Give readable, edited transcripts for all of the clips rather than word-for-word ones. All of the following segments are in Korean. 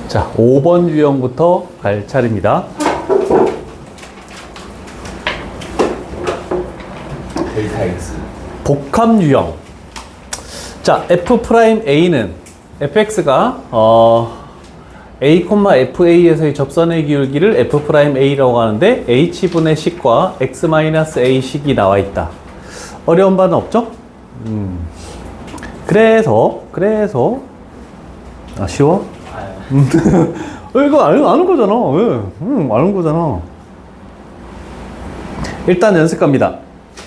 자, 5번 유형부터 갈 차례입니다. 델타 X. 복합 유형. 자, F'A는 fx가 a,fa에서의 접선의 기울기를 F'A라고 하는데 h분의 식과 x-a 식이 나와 있다. 어려운 바는 없죠? 그래서 쉬워? 이거 아는 거잖아. 왜? 아는 거잖아. 일단 연습 갑니다.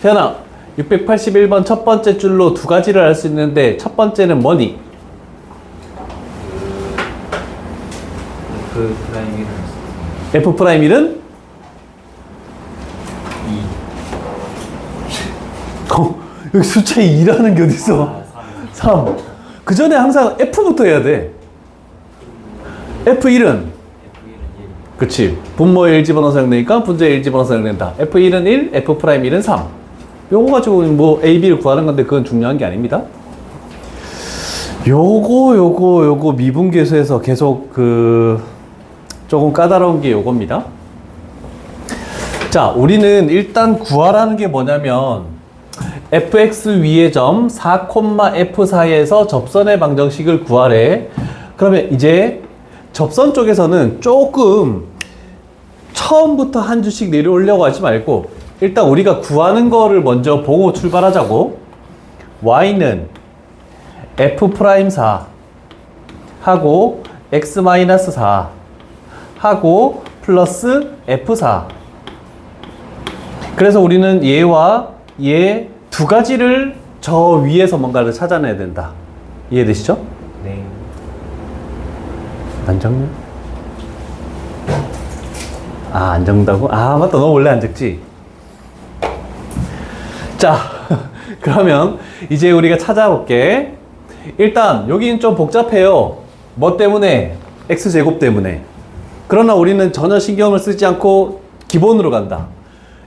태연아, 681번 첫 번째 줄로 두 가지를 알 수 있는데 첫 번째는 뭐니? F'A는 2. 여기 숫자 2라는 게 어딨어? 3. 그 전에 항상 F부터 해야 돼. F1은? 그치. 분모에 1 집어넣어서 사용되니까 분자에 1 집어넣어서 사용된다. F1은 1, F'A는 3. 요거 가지고 뭐 A, B를 구하는 건데 그건 중요한 게 아닙니다. 요거 미분계수에서 계속 조금 까다로운 게 요겁니다. 자, 우리는 일단 구하라는 게 뭐냐면 fx 위의 점 4,f4에서 접선의 방정식을 구하래. 그러면 이제 접선 쪽에서는 조금 처음부터 한 줄씩 내려오려고 하지 말고 일단 우리가 구하는 거를 먼저 보고 출발하자고. y는 f'4 하고 x-4 하고 플러스 f4. 그래서 우리는 얘와 얘 두 가지를 저 위에서 뭔가를 찾아내야 된다. 이해되시죠? 네. 안 적냐? 안 적는다고? 맞다. 너 원래 안 적지? 자, 그러면 이제 우리가 찾아볼게. 일단 여기는 좀 복잡해요. 뭐 때문에? x제곱 때문에. 그러나 우리는 전혀 신경을 쓰지 않고 기본으로 간다.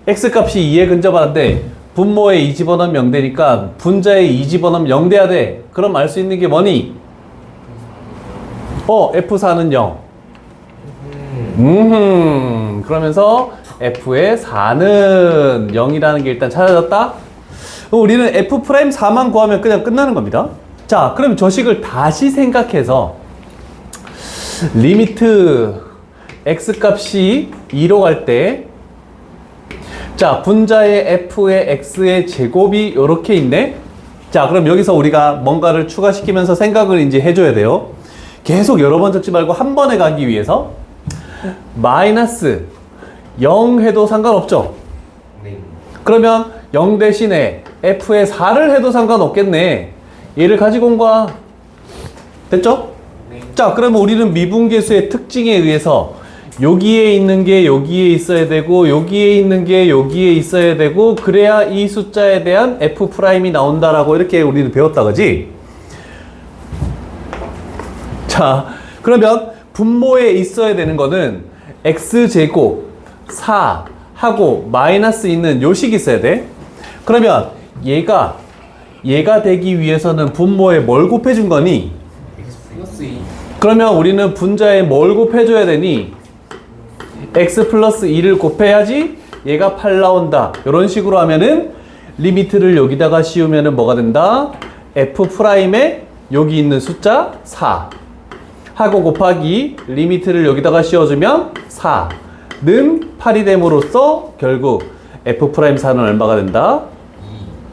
x값이 2에 근접하는데 분모에 2 집어넣으면 0되니까 분자에 2 집어넣으면 0 돼야 돼. 그럼 알 수 있는 게 뭐니? F4는 0. 그러면서 F의 4는 0이라는 게 일단 찾아졌다. 우리는 F'4만 구하면 그냥 끝나는 겁니다. 자, 그럼 저 식을 다시 생각해서 리미트 x값이 2로 갈 때 자, 분자의 f의 x의 제곱이 이렇게 있네. 자, 그럼 여기서 우리가 뭔가를 추가시키면서 생각을 이제 해줘야 돼요. 계속 여러 번 적지 말고 한 번에 가기 위해서 마이너스 0 해도 상관없죠? 네. 그러면 0 대신에 f의 4를 해도 상관없겠네. 얘를 가지고 온 거야. 됐죠? 네. 자, 그러면 우리는 미분계수의 특징에 의해서 여기에 있는 게 여기에 있어야 되고 여기에 있는 게 여기에 있어야 되고 그래야 이 숫자에 대한 F'이 나온다라고 이렇게 우리는 배웠다, 그지? 자, 그러면 분모에 있어야 되는 거는 X제곱 4 하고 마이너스 있는 요 식이 있어야 돼. 그러면 얘가 되기 위해서는 분모에 뭘 곱해준 거니? X 플러스 2. 그러면 우리는 분자에 뭘 곱해줘야 되니? x 플러스 2를 곱해야지 얘가 8 나온다. 이런 식으로 하면은 리미트를 여기다가 씌우면은 뭐가 된다? F'에 여기 있는 숫자 4 하고 곱하기 리미트를 여기다가 씌워주면 4는 8이 됨으로써 결국 F'4는 얼마가 된다?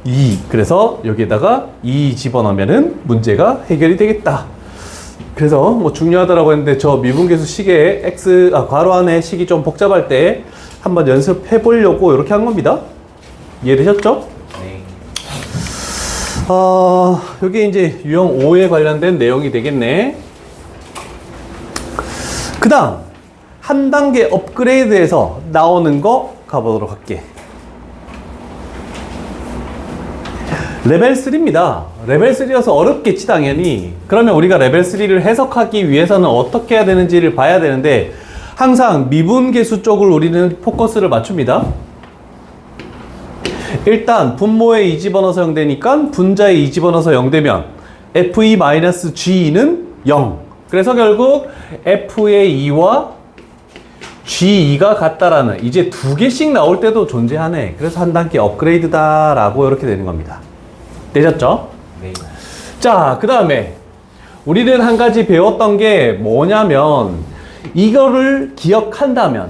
2. 그래서 여기에다가 2 집어넣으면은 문제가 해결이 되겠다. 그래서 뭐 중요하다라고 했는데 저 미분계수 식의 괄호 안에 식이 좀 복잡할 때 한번 연습해 보려고 이렇게 한 겁니다. 이해되셨죠? 네. 여기 이제 유형 5에 관련된 내용이 되겠네. 그 다음 한 단계 업그레이드해서 나오는 거 가보도록 할게. 레벨 3입니다. 레벨 3여서 어렵겠지 당연히. 그러면 우리가 레벨 3를 해석하기 위해서는 어떻게 해야 되는지를 봐야 되는데 항상 미분계수 쪽을 우리는 포커스를 맞춥니다. 일단 분모에 2 집어넣어서 0 되니까 분자에 2 집어넣어서 0 되면 Fe-G는 0. 그래서 결국 F의 2와 G2가 같다라는 이제 두 개씩 나올 때도 존재하네. 그래서 한 단계 업그레이드다라고 이렇게 되는 겁니다. 되셨죠? 네. 자, 그 다음에 우리는 한 가지 배웠던 게 뭐냐면 이거를 기억한다면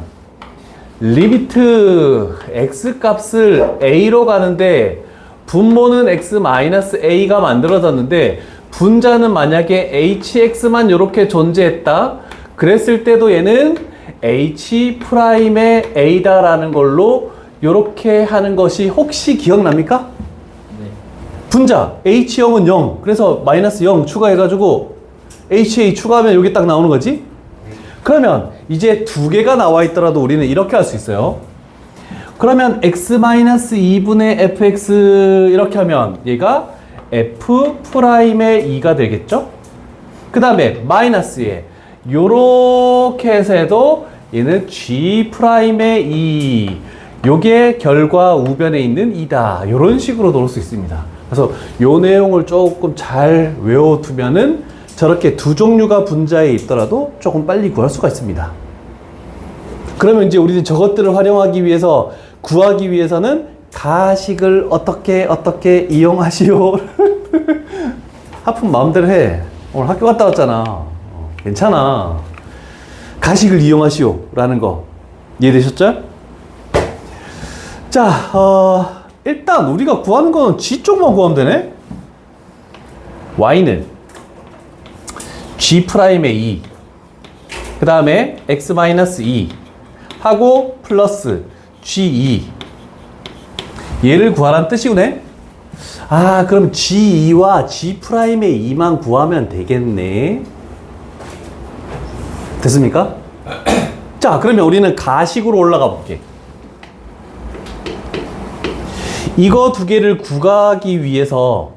리미트 x 값을 a로 가는데 분모는 x-a가 만들어졌는데 분자는 만약에 hx만 이렇게 존재했다 그랬을 때도 얘는 h'의 a다라는 걸로 이렇게 하는 것이 혹시 기억납니까? 네. 분자 h0은 0 그래서 마이너스 0 추가해가지고 ha 추가하면 여기 딱 나오는 거지. 그러면 이제 두 개가 나와 있더라도 우리는 이렇게 할 수 있어요. 그러면 x-2분의 fx 이렇게 하면 얘가 f'의 2가 되겠죠. 그 다음에 마이너스에 요렇게 해서 해도 얘는 g'의 2 요게 결과 우변에 있는 2다 요런 식으로 놓을 수 있습니다. 그래서 요 내용을 조금 잘 외워두면은 저렇게 두 종류가 분자에 있더라도 조금 빨리 구할 수가 있습니다. 그러면 이제 우리는 저것들을 활용하기 위해서 구하기 위해서는 가식을 어떻게 이용하시오. 하품 마음대로 해. 오늘 학교 갔다 왔잖아. 괜찮아. 가식을 이용하시오 라는 거 이해되셨죠? 자, 일단 우리가 구하는 거는 G 쪽만 구하면 되네. Y는 G'의 2 그 다음에 X-2 하고 플러스 G2 얘를 구하라는 뜻이구네. 아, 그럼 G2와 G'의 2만 구하면 되겠네. 됐습니까? 자, 그러면 우리는 가식으로 올라가 볼게. 이거 두 개를 구하기 위해서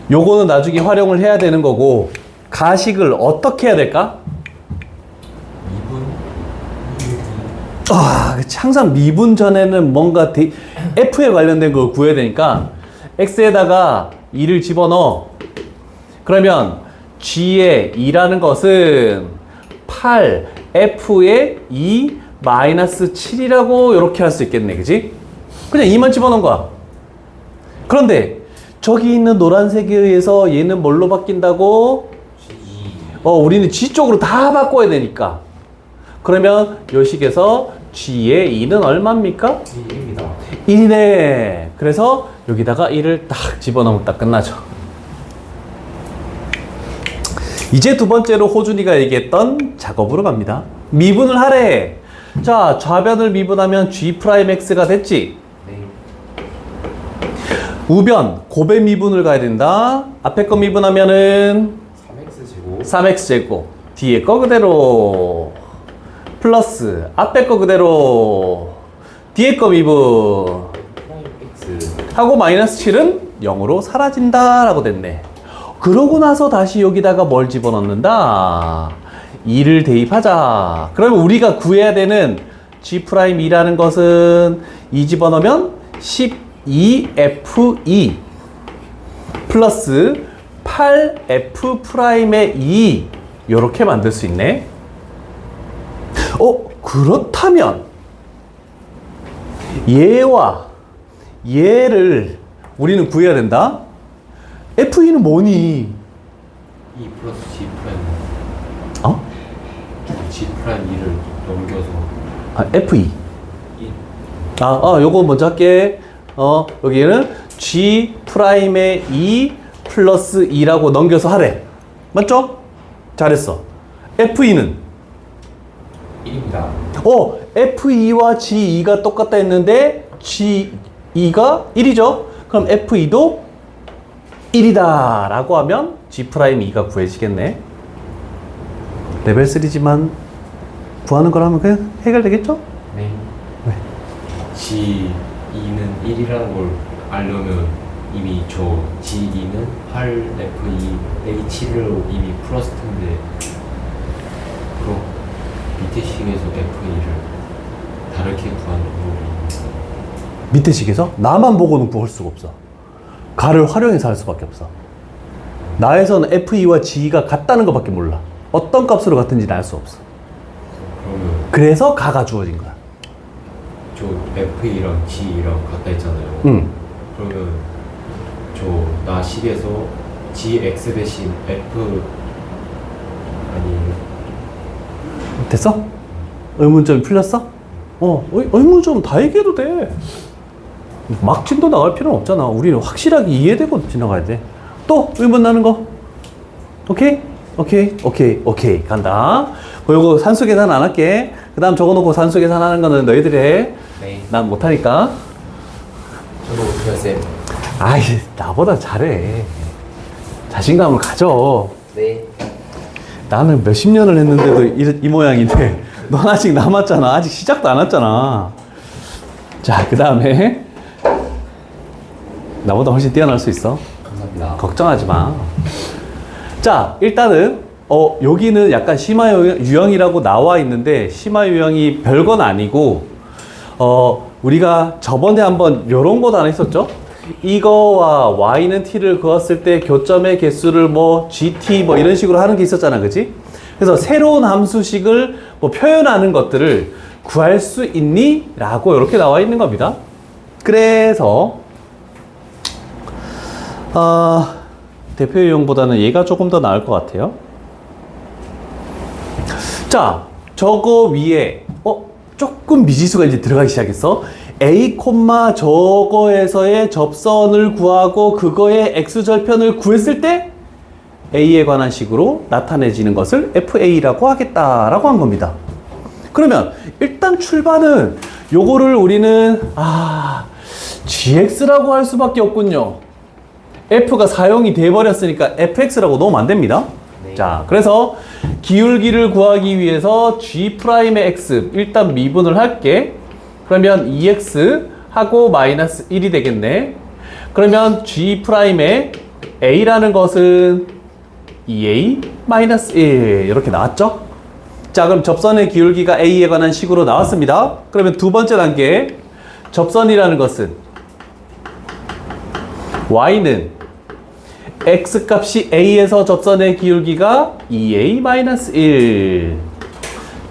요거는 나중에 활용을 해야 되는 거고 가식을 어떻게 해야 될까? 그치. 항상 미분 전에는 뭔가 F에 관련된 걸 구해야 되니까 X에다가 2를 집어넣어. 그러면 G의 2라는 것은 8, F의 2 마이너스 7이라고 이렇게 할 수 있겠네. 그치? 그냥 2만 집어넣은 거야. 그런데 저기 있는 노란색에 의해서 얘는 뭘로 바뀐다고? 우리는 G 쪽으로 다 바꿔야 되니까. 그러면 요 식에서 G의 2는 얼마입니까? 1입니다. 1이네. 그래서 여기다가 1을 딱 집어넣으면 딱 끝나죠. 이제 두 번째로 호준이가 얘기했던 작업으로 갑니다. 미분을 하래. 자, 좌변을 미분하면 G'X가 됐지? 네. 우변, 곱의 미분을 가야 된다. 앞에 거 미분하면은 3x제곱 3x제곱. 뒤에 거 그대로. 플러스, 앞에 거 그대로. 뒤에 거 미분. 프라임 x 하고 마이너스 7은 0으로 사라진다 라고 됐네. 그러고 나서 다시 여기다가 뭘 집어넣는다? 2를 대입하자. 그러면 우리가 구해야 되는 G'E라는 것은 2 집어넣으면 12F2 플러스 8F'의 2 요렇게 만들 수 있네. 그렇다면 얘와 얘를 우리는 구해야 된다. F2는 뭐니? 2 플러스 g 프라임 어? g 프라임 2를 넘겨서 F2. 1 요거 먼저 할게. 여기는 G'의 2 플러스 2라고 넘겨서 하래. 맞죠? 잘했어. F2는? 1입니다. F2와 G2가 똑같다 했는데 G2가 1이죠? 그럼 F2도 1이다 라고 하면 G'2가 구해지겠네. 레벨 3지만 구하는 거라면 그냥 해결되겠죠? 네. 왜? G2는 1이라는 걸 알려면 이미 저 G2는 8F2 A7로 이미 플러스 텐데 그럼 밑에 식에서 F2를 다르게 구하는 방법이 밑에 식에서 나만 보고는 구할 수가 없어. 가를 활용해서 할 수밖에 없어. 나에서는 FE와 G가 같다는 것밖에 몰라. 어떤 값으로 같은지는 알 수 없어. 그러면 그래서 가가 주어진 거야. 저 FE랑 G랑 같다 했잖아요. 그러면 저 나 식에서 GX 대신 F 아니 됐어? 의문점이 풀렸어? 의문점 다 얘기해도 돼. 막 진도 나갈 필요는 없잖아. 우리는 확실하게 이해되고 지나가야 돼. 또 의문 나는 거. 오케이? 오케이. 간다. 요거 산수 계산 안 할게. 그 다음 적어놓고 산수 계산 하는 거는 너희들이 해. 네. 난 못하니까. 저도 어떻게 하세요? 아이, 나보다 잘해. 자신감을 가져. 네. 나는 몇십 년을 했는데도 이 모양인데 넌 아직 남았잖아. 아직 시작도 안 했잖아. 자, 그 다음에 나보다 훨씬 뛰어날 수 있어. 감사합니다. 걱정하지 마. 자, 일단은 여기는 약간 심화 유형이라고 나와 있는데 심화 유형이 별건 아니고 우리가 저번에 한번 요런 것 안 했었죠? 이거와 y는 t를 그었을 때 교점의 개수를 gt 이런 식으로 하는 게 있었잖아, 그치? 그래서 새로운 함수식을 표현하는 것들을 구할 수 있니? 라고 이렇게 나와 있는 겁니다. 그래서 대표 유형보다는 얘가 조금 더 나을 것 같아요. 자, 저거 위에 조금 미지수가 이제 들어가기 시작했어. A, 저거에서의 접선을 구하고 그거의 x절편을 구했을 때 A에 관한 식으로 나타내지는 것을 FA라고 하겠다라고 한 겁니다. 그러면 일단 출발은 요거를 우리는 GX라고 할 수밖에 없군요. F가 사용이 돼버렸으니까 FX라고 넣으면 안 됩니다. 네. 자, 그래서 기울기를 구하기 위해서 G'의 X 일단 미분을 할게. 그러면 2X 하고 마이너스 1이 되겠네. 그러면 G'의 A라는 것은 2A 마이너스 1 이렇게 나왔죠? 자, 그럼 접선의 기울기가 A에 관한 식으로 나왔습니다. 그러면 두 번째 단계 접선이라는 것은 Y는 X값이 A에서 접선의 기울기가 2A 마이너스 1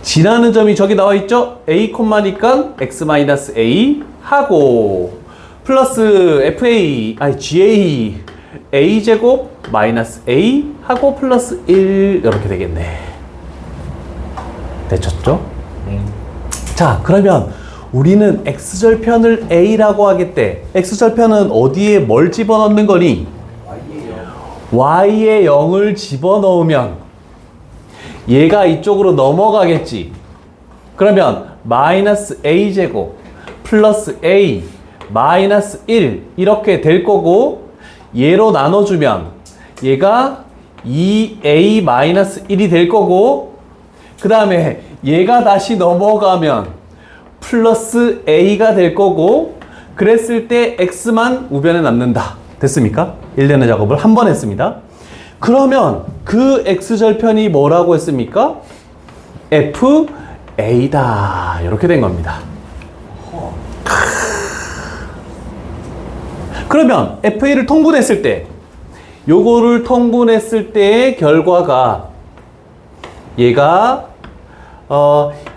지나는 점이 저기 나와 있죠? A, 니까 X 마이너스 A 하고 플러스 GA A 제곱 마이너스 A 하고 플러스 1 이렇게 되겠네. 되셨죠? 네. 자, 그러면 우리는 X절편을 A라고 하겠대. X절편은 어디에 뭘 집어넣는 거니? Y에 0을 집어넣으면 얘가 이쪽으로 넘어가겠지. 그러면 마이너스 A제곱 플러스 A 마이너스 1 이렇게 될 거고 얘로 나눠주면 얘가 2A 마이너스 1이 될 거고 그 다음에 얘가 다시 넘어가면 플러스 A가 될 거고 그랬을 때 X만 우변에 남는다. 됐습니까? 일련의 작업을 한 번 했습니다. 그러면 그 X절편이 뭐라고 했습니까? FA다. 이렇게 된 겁니다. 그러면 FA를 통분했을 때 요거를 통분했을 때의 결과가 얘가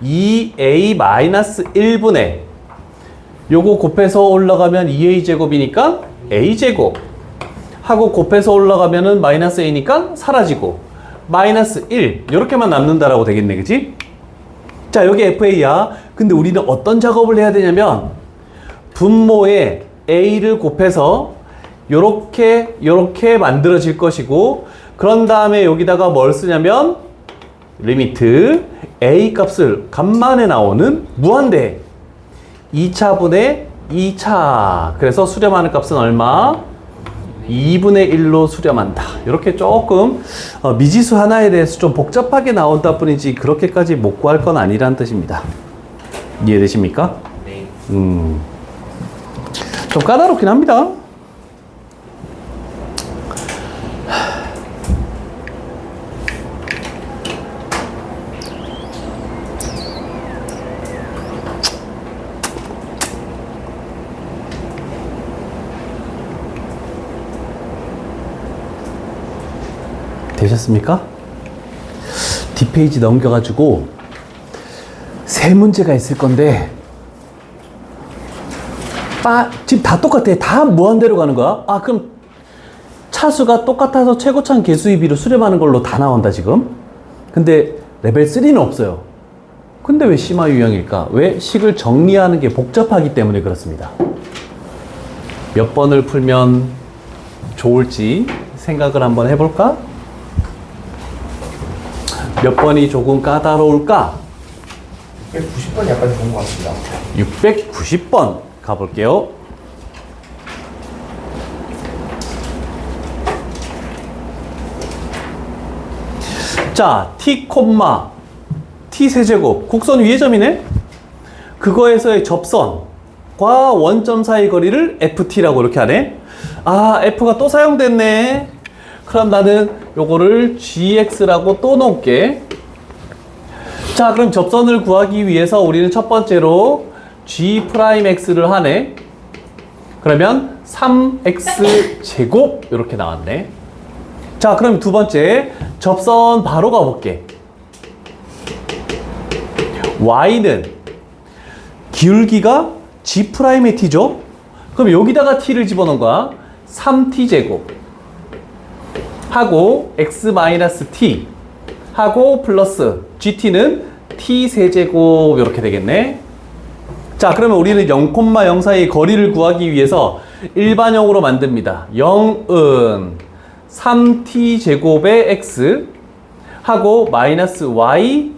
2A-1분의 요거 곱해서 올라가면 2A 제곱이니까 A 제곱 하고 곱해서 올라가면은 마이너스 A니까 사라지고 마이너스 1 이렇게만 남는다라고 되겠네, 그치? 자, 여기 FA야. 근데 우리는 어떤 작업을 해야 되냐면 분모에 A를 곱해서 요렇게 만들어질 것이고 그런 다음에 여기다가 뭘 쓰냐면 리미트 A 값을 간만에 나오는 무한대 2차분의 2차. 그래서 수렴하는 값은 얼마? 2분의 1로 수렴한다. 이렇게 조금 미지수 하나에 대해서 좀 복잡하게 나온다 뿐이지 그렇게까지 못 구할 건 아니란 뜻입니다. 이해되십니까? 네. 좀 까다롭긴 합니다. 되셨습니까? 뒷페이지 넘겨가지고 세 문제가 있을 건데 지금 다 똑같아. 다 무한대로 가는 거야. 그럼 차수가 똑같아서 최고차는 개수의 비로 수렴하는 걸로 다 나온다 지금. 근데 레벨 3는 없어요. 근데 왜 심화 유형일까? 왜? 식을 정리하는 게 복잡하기 때문에 그렇습니다. 몇 번을 풀면 좋을지 생각을 한번 해볼까? 몇 번이 조금 까다로울까? 190번이 약간 좋은 것 같습니다. 690번 가볼게요. 자, t, t 세제곱 곡선 위의 점이네. 그거에서의 접선과 원점 사이 거리를 ft라고 이렇게 하네. f가 또 사용됐네. 그럼 나는 요거를 gx라고 또 놓을게. 자, 그럼 접선을 구하기 위해서 우리는 첫 번째로 g'x를 하네. 그러면 3x 제곱 이렇게 나왔네. 자, 그럼 두 번째 접선 바로 가볼게. y는 기울기가 g'의 t죠. 그럼 여기다가 t를 집어넣은 거야. 3t 제곱 하고 x-t 하고 플러스 gt는 t 세제곱 이렇게 되겠네. 자, 그러면 우리는 0,0 사이의 거리를 구하기 위해서 일반형으로 만듭니다. 0은 3t 제곱의 x 하고 마이너스 y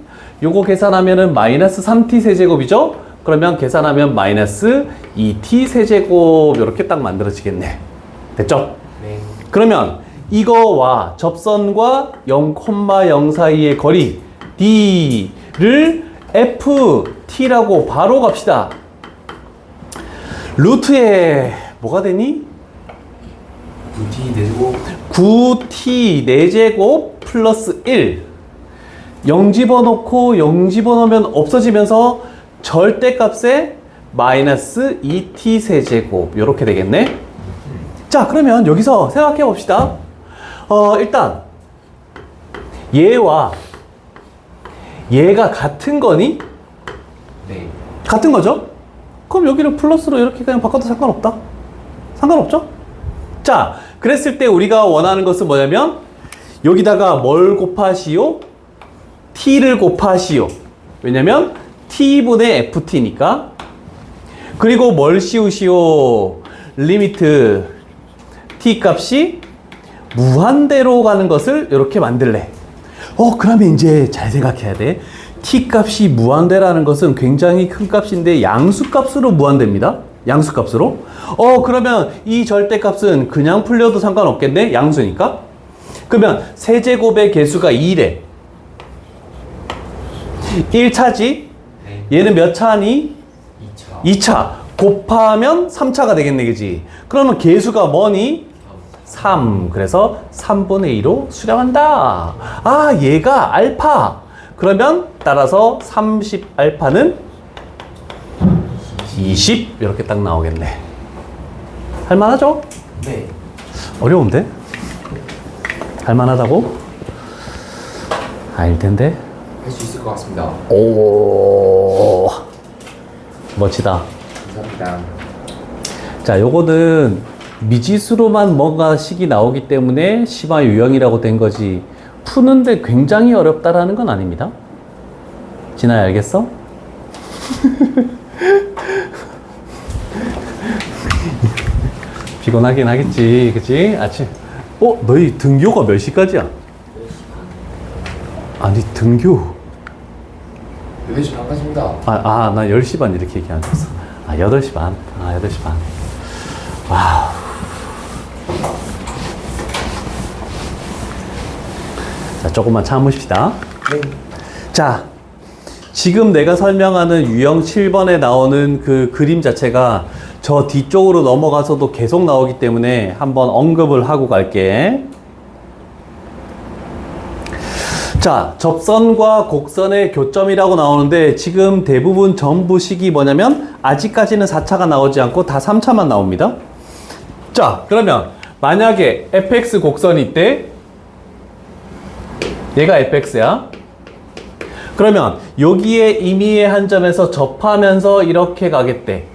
요거 계산하면은 마이너스 3t 세제곱이죠. 그러면 계산하면 마이너스 2t 세제곱 이렇게 딱 만들어지겠네. 됐죠? 네. 그러면 이거와 접선과 0,0 사이의 거리 d를 ft라고 바로 갑시다. 루트에 뭐가 되니? 9t 4제곱 9t 4제곱 플러스 1 0 집어넣고 0 집어넣으면 없어지면서 절대값에 마이너스 2t 세제곱 이렇게 되겠네. 자, 그러면 여기서 생각해 봅시다. 일단 얘와 얘가 같은 거니? 네. 같은 거죠? 그럼 여기를 플러스로 이렇게 그냥 바꿔도 상관없다. 상관없죠? 자, 그랬을 때 우리가 원하는 것은 뭐냐면 여기다가 뭘 곱하시오? t를 곱하시오. 왜냐면 t분의 ft니까. 그리고 뭘 씌우시오? 리미트 t 값이 무한대로 가는 것을 이렇게 만들래. 그러면 이제 잘 생각해야 돼. t 값이 무한대라는 것은 굉장히 큰 값인데 양수값으로 무한대입니다. 양수값으로. 그러면 이 절대값은 그냥 풀려도 상관없겠네. 양수니까. 그러면 세제곱의 개수가 2래. 1차지? 네. 얘는 몇 차니? 2차 2차. 곱하면 3차가 되겠네, 그지? 그러면 개수가 뭐니? 3. 그래서 3분의 2로 수렴한다. 얘가 알파. 그러면 따라서 30 알파는 20 이렇게 딱 나오겠네. 할만하죠? 네. 어려운데? 할만하다고? 아닐 텐데. 할 수 있을 것 같습니다. 오, 멋지다. 감사합니다. 자, 요거는 미지수로만 뭔가 식이 나오기 때문에 심화 유형이라고 된 거지 푸는데 굉장히 어렵다라는 건 아닙니다. 진아야, 알겠어? 피곤하긴 하겠지, 그치? 아침. 너희 등교가 몇 시까지야? 아니, 등교. 8시 반까지입니다. 나 10시 반 이렇게 얘기하는 줄 알았어. 8시 반. 8시 반. 와우. 자, 조금만 참으십시다. 네. 자, 지금 내가 설명하는 유형 7번에 나오는 그 그림 자체가 저 뒤쪽으로 넘어가서도 계속 나오기 때문에 한번 언급을 하고 갈게. 자, 접선과 곡선의 교점이라고 나오는데 지금 대부분 전부 식이 뭐냐면 아직까지는 4차가 나오지 않고 다 3차만 나옵니다. 자, 그러면 만약에 fx 곡선이 있대. 얘가 fx야. 그러면 여기에 임의의 한 점에서 접하면서 이렇게 가겠대.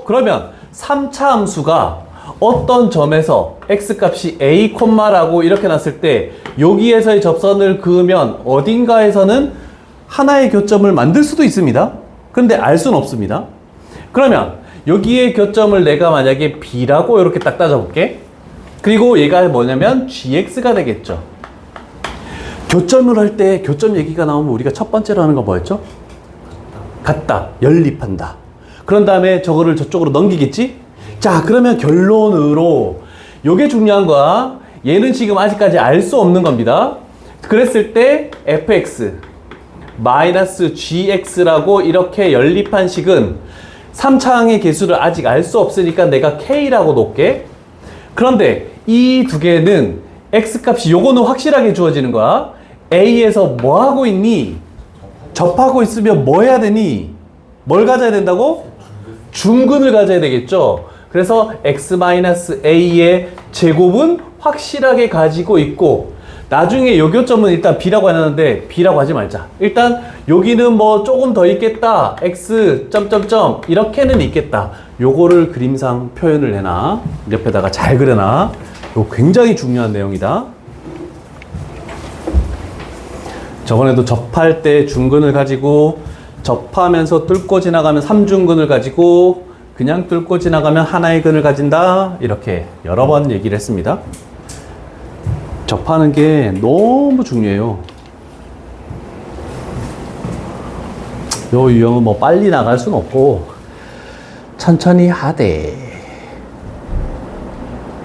그러면 3차 함수가 어떤 점에서 x값이 a, 라고 이렇게 놨을 때 여기에서의 접선을 그으면 어딘가에서는 하나의 교점을 만들 수도 있습니다. 근데 알 수는 없습니다. 그러면 여기에 교점을 내가 만약에 b라고 이렇게 딱 따져볼게. 그리고 얘가 뭐냐면 gx가 되겠죠. 교점을 할 때 교점 얘기가 나오면 우리가 첫 번째로 하는 거 뭐였죠? 같다, 연립한다. 그런 다음에 저거를 저쪽으로 넘기겠지? 자, 그러면 결론으로 요게 중요한 거야. 얘는 지금 아직까지 알 수 없는 겁니다. 그랬을 때 fx 마이너스 gx라고 이렇게 연립한 식은 3차항의 개수를 아직 알 수 없으니까 내가 k라고 놓을게. 그런데 이 두 개는 x값이 요거는 확실하게 주어지는 거야. a에서 뭐 하고 있니? 접하고 있으면 뭐 해야 되니? 뭘 가져야 된다고? 중근을 가져야 되겠죠. 그래서 x-a의 제곱은 확실하게 가지고 있고, 나중에 요 교점은 일단 b라고 해놨는데 b라고 하지 말자. 일단 여기는 뭐 조금 더 있겠다. x 점점점 이렇게는 있겠다. 요거를 그림상 표현을 해놔. 옆에다가 잘 그려놔. 이거 굉장히 중요한 내용이다. 저번에도 접할 때 중근을 가지고 접하면서 뚫고 지나가면 3중근을 가지고 그냥 뚫고 지나가면 하나의 근을 가진다. 이렇게 여러 번 얘기를 했습니다. 접하는 게 너무 중요해요. 요 유형은 뭐 빨리 나갈 수는 없고 천천히 하되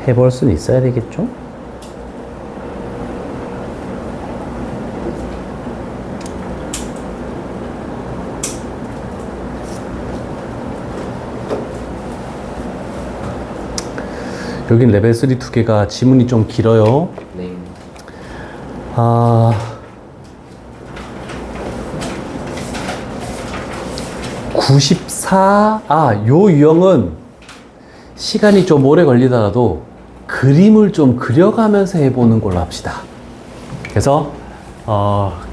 해볼 수는 있어야 되겠죠? 여긴 레벨 3 두 개가 지문이 좀 길어요. 네. 94. 요 유형은 시간이 좀 오래 걸리더라도 그림을 좀 그려가면서 해보는 걸로 합시다. 그래서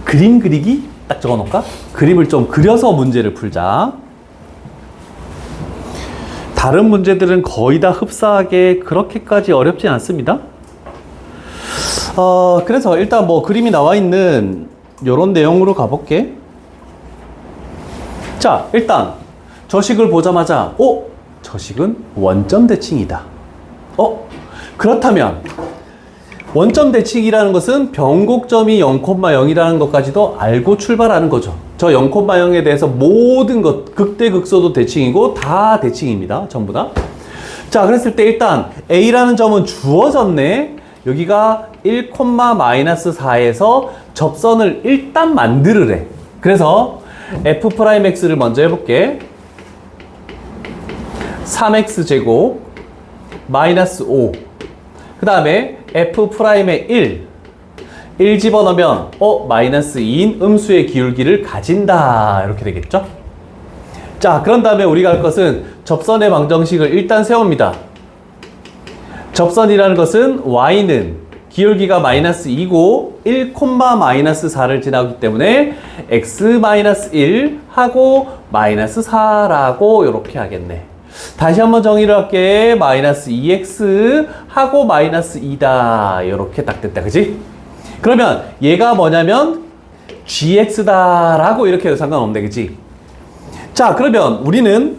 그림 그리기 딱 적어 놓을까? 그림을 좀 그려서 문제를 풀자. 다른 문제들은 거의 다 흡사하게 그렇게까지 어렵지 않습니다. 그래서 일단 뭐 그림이 나와 있는 요런 내용으로 가볼게. 자, 일단 저 식을 보자마자 저 식은 원점 대칭이다. 그렇다면 원점 대칭이라는 것은 변곡점이 0,0이라는 것까지도 알고 출발하는 거죠. 저 0,0에 대해서 모든 것, 극대극소도 대칭이고 다 대칭입니다. 전부 다. 자, 그랬을 때 일단 A라는 점은 주어졌네. 여기가 1,-4에서 접선을 일단 만들으래. 그래서 F'X를 먼저 해볼게. 3X제곱 마이너스 5. 그 다음에 F'의 1 집어넣으면 마이너스 2인 음수의 기울기를 가진다. 이렇게 되겠죠? 자, 그런 다음에 우리가 할 것은 접선의 방정식을 일단 세웁니다. 접선이라는 것은 y는 기울기가 마이너스 2고 1,-4를 지나기 때문에 x-1 하고 마이너스 4라고 이렇게 하겠네. 다시 한번 정의를 할게. 마이너스 2x 하고 마이너스 2다. 이렇게 딱 됐다. 그치? 그러면 얘가 뭐냐면 gx다 라고 이렇게 해도 상관없네. 그치? 자, 그러면 우리는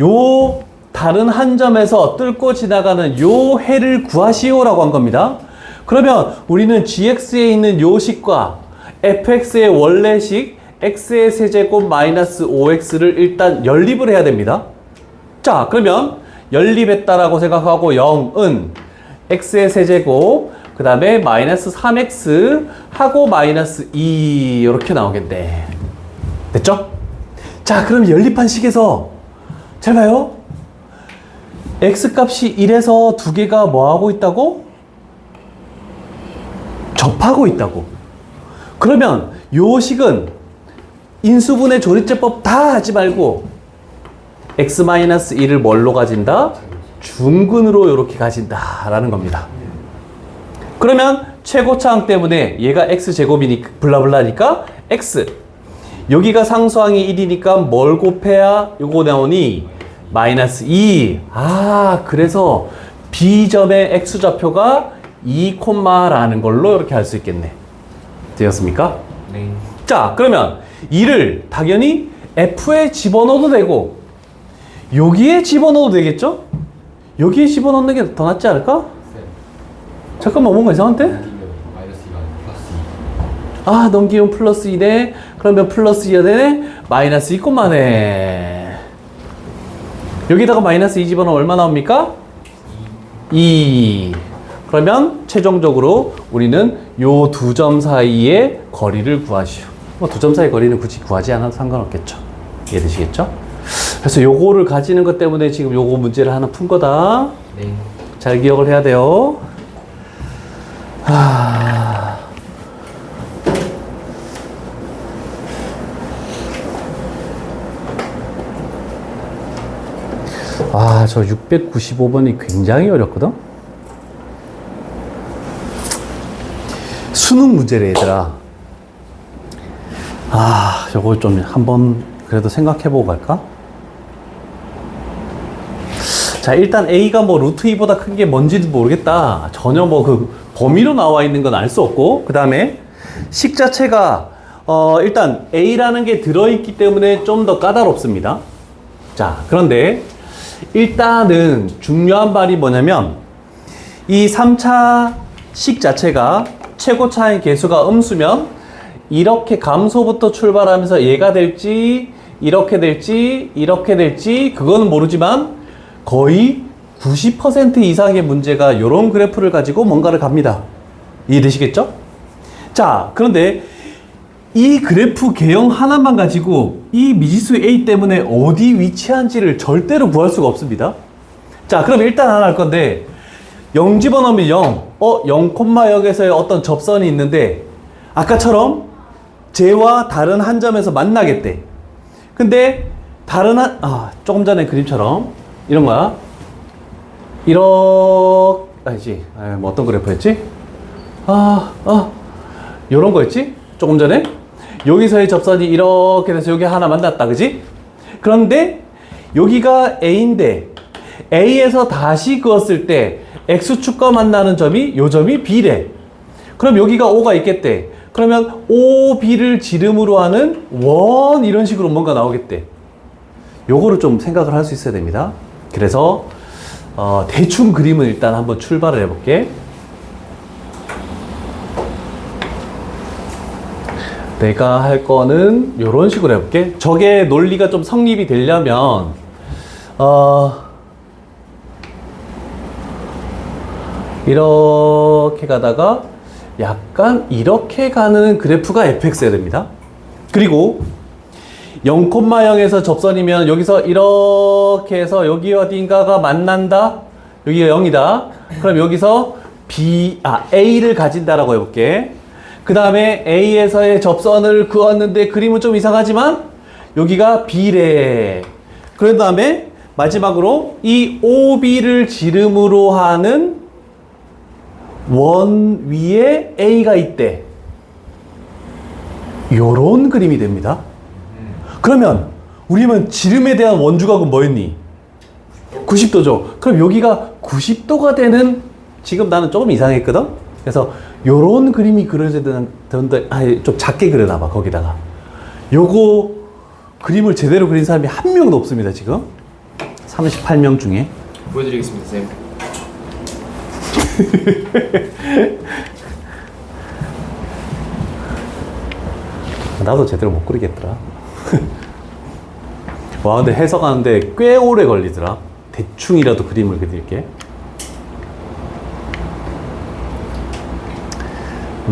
요 다른 한 점에서 뚫고 지나가는 요 해를 구하시오 라고 한 겁니다. 그러면 우리는 gx에 있는 요 식과 fx의 원래식 x의 세제곱 마이너스 5x를 일단 연립을 해야 됩니다. 자, 그러면 연립했다라고 생각하고 0은 x의 세제곱 그 다음에 마이너스 3x 하고 마이너스 2 이렇게 나오겠네. 됐죠? 자, 그럼 연립한 식에서 잘 봐요. x값이 1에서 두 개가 뭐 하고 있다고? 접하고 있다고. 그러면 요 식은 인수분해 조리제법 다 하지 말고 x-1을 뭘로 가진다? 중근으로 이렇게 가진다 라는 겁니다. 그러면 최고차항 때문에 얘가 x제곱이니까 블라블라니까 x. 여기가 상수항이 1이니까 뭘 곱해야 요거 나오니? 마이너스 2. 아, 그래서 B점의 x좌표가 2, 라는 걸로 이렇게 할 수 있겠네. 되었습니까? 네. 자, 그러면 이를 당연히 F에 집어넣어도 되고 여기에 집어넣어도 되겠죠? 여기에 집어넣는 게 더 낫지 않을까? 잠깐만, 뭔가 이상한데? 마이너스 2가 플러스 2. 아, 넘기면 플러스 2네. 그러면 플러스 2가 되네. 마이너스 2네. 여기다가 마이너스 2 집어넣으면 얼마 나옵니까? 2. 그러면 최종적으로 우리는 요 두 점 사이의 거리를 구하시오. 뭐 두 점 사이 거리는 굳이 구하지 않아도 상관없겠죠. 이해되시겠죠? 그래서 요거를 가지는 것 때문에 지금 요거 문제를 하나 푼 거다. 네. 잘 기억을 해야 돼요. 아, 저 695번이 굉장히 어렵거든? 수능 문제래, 얘들아. 요거 좀 한번 그래도 생각해보고 갈까? 자, 일단 A가 뭐 루트 2보다 큰 게 뭔지도 모르겠다. 전혀 뭐 그 범위로 나와 있는 건 알 수 없고, 그 다음에 식 자체가 일단 A라는 게 들어있기 때문에 좀 더 까다롭습니다. 자, 그런데 일단은 중요한 말이 뭐냐면 이 3차 식 자체가 최고차의 개수가 음수면 이렇게 감소부터 출발하면서 얘가 될지 이렇게 될지 이렇게 될지 그거는 모르지만 거의 90% 이상의 문제가 이런 그래프를 가지고 뭔가를 갑니다. 이해되시겠죠? 자, 그런데 이 그래프 개형 하나만 가지고 이 미지수 A 때문에 어디 위치한지를 절대로 구할 수가 없습니다. 자, 그럼 일단 하나 할 건데 0 집어넣으면 0, 0,0에서의 어떤 접선이 있는데 아까처럼 쟤와 다른 한 점에서 만나겠대. 근데 다른 조금 전에 그림처럼 이런 거야. 아니지. 뭐 어떤 그래프였지? 요런 거였지? 조금 전에? 여기서의 접선이 이렇게 돼서 여기 하나 만났다. 그지? 그런데 여기가 A인데 A에서 다시 그었을 때 X축과 만나는 점이 요 점이 B래. 그럼 여기가 O가 있겠대. 그러면 OB를 지름으로 하는 원 이런 식으로 뭔가 나오겠대. 요거를 좀 생각을 할 수 있어야 됩니다. 그래서 대충 그림은 일단 한번 출발을 해볼게. 내가 할 거는 이런 식으로 해볼게. 저게 논리가 좀 성립이 되려면 이렇게 가다가 약간 이렇게 가는 그래프가 fx여야 됩니다. 그리고 0,0에서 접선이면 여기서 이렇게 해서 여기 어딘가가 만난다. 여기가 0이다. 그럼 여기서 A를 가진다라고 해볼게. 그 다음에 A에서의 접선을 그었는데 그림은 좀 이상하지만 여기가 B래. 그 다음에 마지막으로 이 OB를 지름으로 하는 원 위에 A가 있대. 요런 그림이 됩니다. 그러면 우리는 지름에 대한 원주각은 뭐였니? 90도죠. 그럼 여기가 90도가 되는, 지금 나는 조금 이상했거든? 그래서 요런 그림이 그려져야 되는데 좀 작게 그려놔봐. 거기다가 요거 그림을 제대로 그린 사람이 한 명도 없습니다. 지금 38명 중에. 보여드리겠습니다, 쌤. 나도 제대로 못 그리겠더라. 와, 근데 해석하는데 꽤 오래 걸리더라. 대충이라도 그림을 그릴게.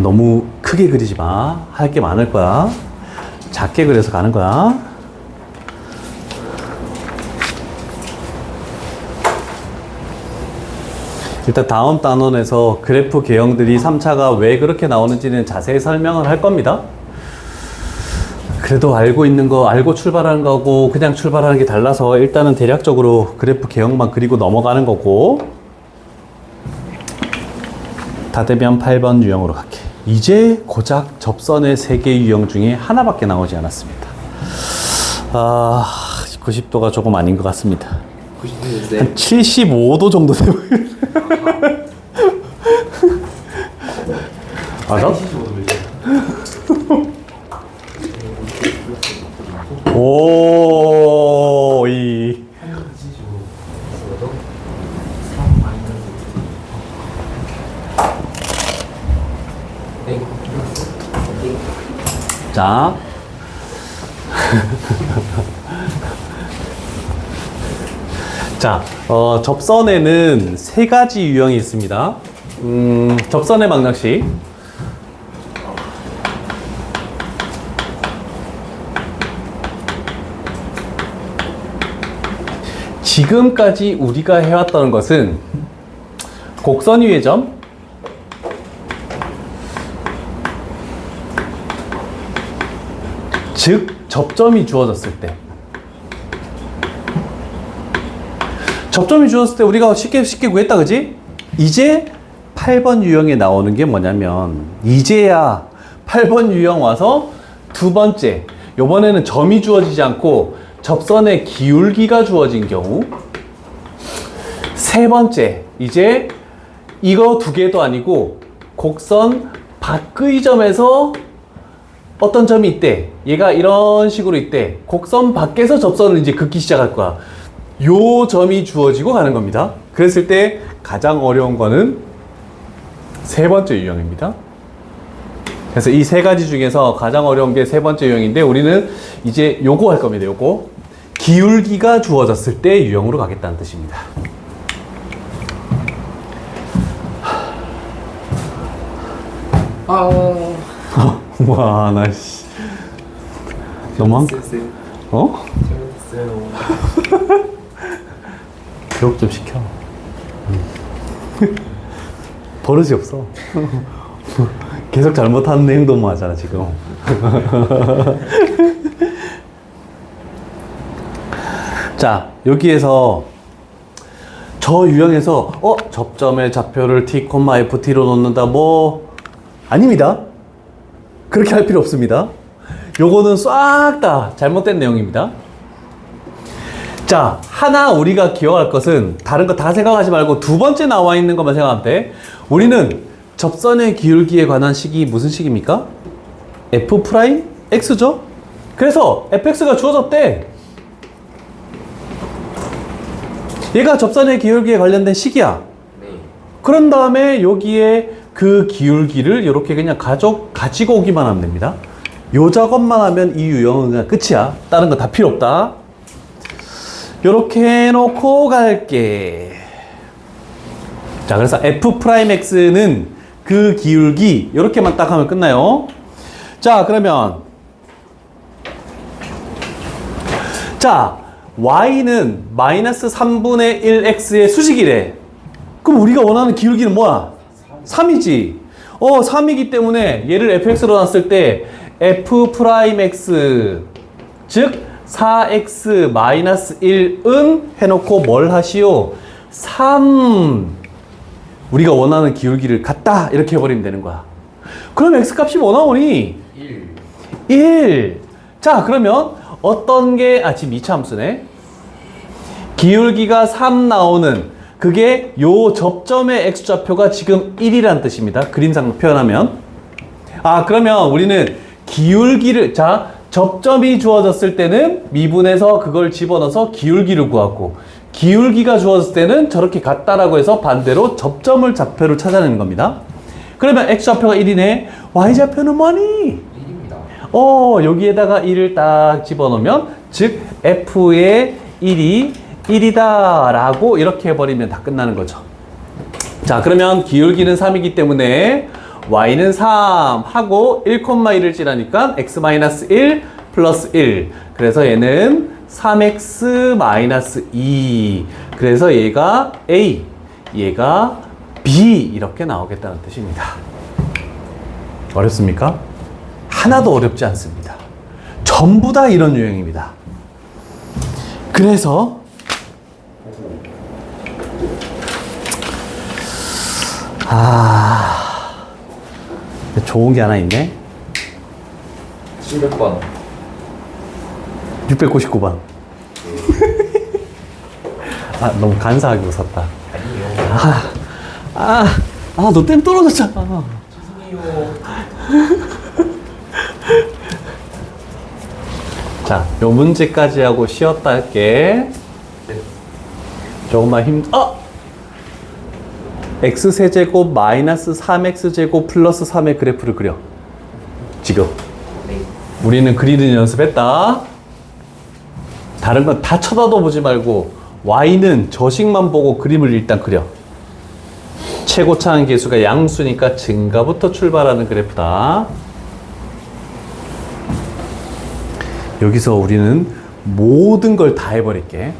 너무 크게 그리지 마. 할 게 많을 거야. 작게 그려서 가는 거야. 일단 다음 단원에서 그래프 개형들이 3차가 왜 그렇게 나오는지는 자세히 설명을 할 겁니다. 그래도 알고 있는 거, 알고 출발하는 거하고 그냥 출발하는 게 달라서 일단은 대략적으로 그래프 개형만 그리고 넘어가는 거고, 다 되면 8번 유형으로 갈게. 이제 고작 접선의 3개 유형 중에 하나밖에 나오지 않았습니다. 90도가 조금 아닌 것 같습니다. 90도 한 75도 정도 되고. 맞아? 오, 이. 자. 자, 접선에는 3가지 유형이 있습니다. 접선의 방정식. 지금까지 우리가 해왔던 것은 곡선 위의 점, 즉 접점이 주어졌을 때, 접점이 주어졌을 때 우리가 쉽게 구했다, 그지? 이제 8번 유형에 나오는 게 뭐냐면, 이제야 8번 유형 와서 두 번째, 요번에는 점이 주어지지 않고 접선의 기울기가 주어진 경우, 세 번째, 이제 이거 두 개도 아니고 곡선 밖의 점에서 어떤 점이 있대, 얘가 이런 식으로 있대, 곡선 밖에서 접선을 이제 긋기 시작할 거야. 요 점이 주어지고 가는 겁니다. 그랬을 때 가장 어려운 거는 세 번째 유형입니다. 그래서 이 3가지 중에서 가장 어려운 게 세 번째 유형인데, 우리는 이제 요거 할 겁니다. 요거 기울기가 주어졌을 때 유형으로 가겠다는 뜻입니다. 와, 나 씨. 너무 어? 교육 좀 시켜. 버릇이 없어. 계속 잘못하는 행동만 하잖아, 지금. 자, 여기에서 저 유형에서 접점의 좌표를 t, ft로 놓는다, 뭐 아닙니다. 그렇게 할 필요 없습니다. 요거는 싹 다 잘못된 내용입니다. 자, 하나 우리가 기억할 것은 다른 거 다 생각하지 말고 두 번째 나와 있는 것만 생각하면 돼. 우리는 접선의 기울기에 관한 식이 무슨 식입니까? f'x죠? 그래서 fx가 주어졌대. 얘가 접선의 기울기에 관련된 식이야. 네. 그런 다음에 여기에 그 기울기를 이렇게 그냥 가지고 오기만 하면 됩니다. 요 작업만 하면 이 유형은 그냥 끝이야. 다른 거 다 필요 없다. 요렇게 해놓고 갈게. 자, 그래서 f'x는 그 기울기 요렇게만 딱 하면 끝나요. 자, 그러면 자, y는 마이너스 3분의 1x의 수직이래. 그럼 우리가 원하는 기울기는 뭐야? 3이지. 3이기 때문에 얘를 fx로 놨을 때 f'x, 즉 4x 마이너스 1은 해놓고 뭘 하시오? 3. 우리가 원하는 기울기를 갖다, 이렇게 해버리면 되는 거야. 그럼 x값이 뭐 나오니? 1. 자, 그러면 어떤 게, 지금 2차 함수네. 기울기가 3 나오는, 그게 요 접점의 x좌표가 지금 1이란 뜻입니다. 그림상 표현하면. 그러면 우리는 기울기를, 자, 접점이 주어졌을 때는 미분해서 그걸 집어넣어서 기울기를 구하고, 기울기가 주어졌을 때는 저렇게 같다라고 해서 반대로 접점을 좌표를 찾아내는 겁니다. 그러면 x좌표가 1이네. y좌표는 뭐니? 1입니다. 여기에다가 1을 딱 집어넣으면, 즉 f의 1이 1이다 라고 이렇게 해버리면 다 끝나는 거죠. 자, 그러면 기울기는 3이기 때문에 y는 3 하고 1,1을 찌라니까 x-1 플러스 1. 그래서 얘는 3x-2. 그래서 얘가 a, 얘가 b 이렇게 나오겠다는 뜻입니다. 어렵습니까? 하나도 어렵지 않습니다. 전부 다 이런 유형입니다. 그래서 좋은 게 하나 있네. 700번. 699번. 아, 너무 간사하게 웃었다. 아니에요. 너 때문에 떨어졌잖아. 죄송해요. 자, 요 문제까지 하고 쉬었다 할게. 네. 조금만 x세제곱 마이너스 3x제곱 플러스 3의 그래프를 그려. 지금. 네. 우리는 그리는 연습했다. 다른 건 다 쳐다도 보지 말고 y는 저식만 보고 그림을 일단 그려. 최고차항 계수가 양수니까 증가부터 출발하는 그래프다. 여기서 우리는 모든 걸 다 해버릴게.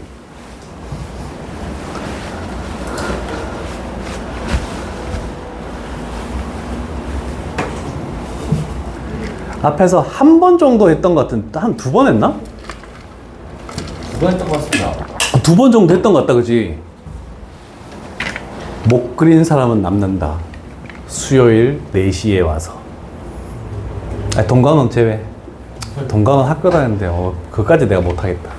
앞에서 한 번 정도 했던 것 같은데 한 두 번 했나? 2번 했던 것 같습니다. 두 번 정도 했던 것 같다, 그지? 못 그린 사람은 남는다. 수요일 4시에 와서. 동강은 제외. 동강은 학교 다니는데 그것까지 내가 못하겠다.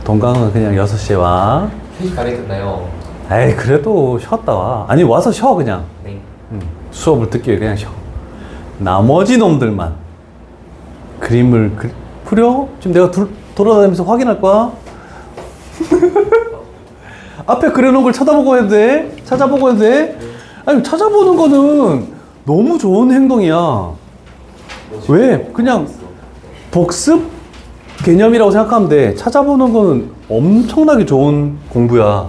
동강은 그냥 6시에 와. 3시 반에 끝나요. 에이, 그래도 쉬었다 와. 아니, 와서 쉬어 그냥. 네. 수업을 듣기 위해 그냥 쉬어. 나머지 놈들만 그림을 그려? 지금 내가 돌아다니면서 확인할 거야. 앞에 그려놓은 걸 쳐다보고 해도 돼? 찾아보고 해도 돼? 아니, 찾아보는 거는 너무 좋은 행동이야. 왜? 그냥 복습 개념이라고 생각하면 돼. 찾아보는 거는 엄청나게 좋은 공부야.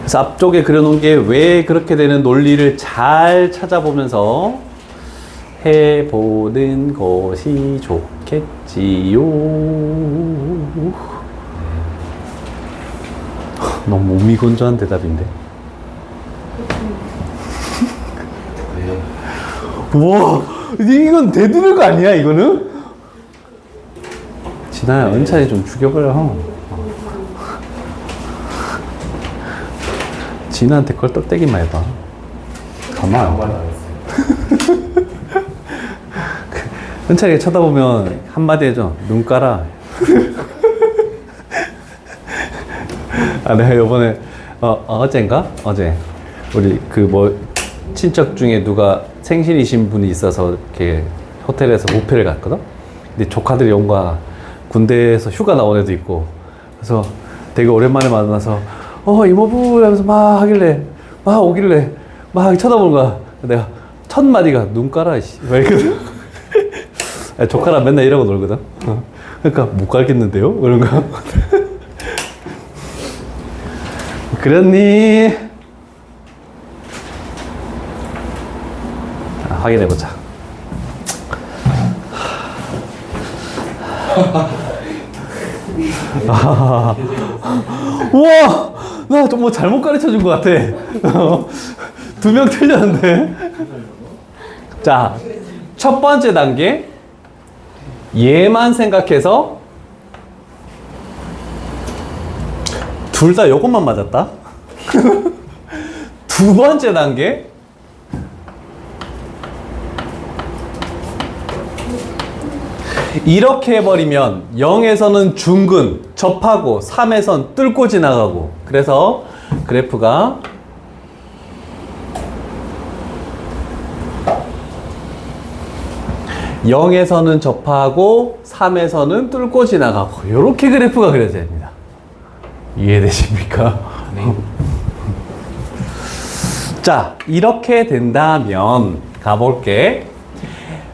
그래서 앞쪽에 그려놓은 게 왜 그렇게 되는 논리를 잘 찾아보면서 해보는 것이 좋겠지요. 너무 무미건조한 대답인데. 왜요? 우와, 이건 대두는 거 아니야, 이거는? 진아야, 은찬이 좀 죽여버려. 진아한테 껄떡대기만 해봐. 가만. 아무 말도 안 했어요. 은찬이가 쳐다보면 한마디 해줘. 눈 깔아. 내가 요번에, 어젠가? 어제. 우리 친척 중에 누가 생신이신 분이 있어서 이렇게 호텔에서 뷔페를 갔거든? 근데 조카들이 온 거야. 군대에서 휴가 나온 애도 있고. 그래서 되게 오랜만에 만나서, 이모부! 하면서 막 하길래, 막 오길래, 막 쳐다보는 거야. 내가 첫 마디가 눈 깔아, 씨. 막 이러거든? 조카랑 맨날 이러고 놀거든? 그러니까 못 갈겠는데요? 그런 거. 그랬니? 확인해보자. 우와! 나 좀 뭐 잘못 가르쳐 준 것 같아. 2명 틀렸는데. 자, 첫 번째 단계. 얘만 생각해서 둘 다 요것만 맞았다. 두 번째 단계. 이렇게 해버리면 0에서는 중근, 접하고 3에선 뚫고 지나가고, 그래서 그래프가 (0에서는) 접하고 (3에서는) 뚫고 지나가고, 이렇게 그래프가 그려져야 됩니다. 이해되십니까? 네. 자, 이렇게 된다면 가볼게.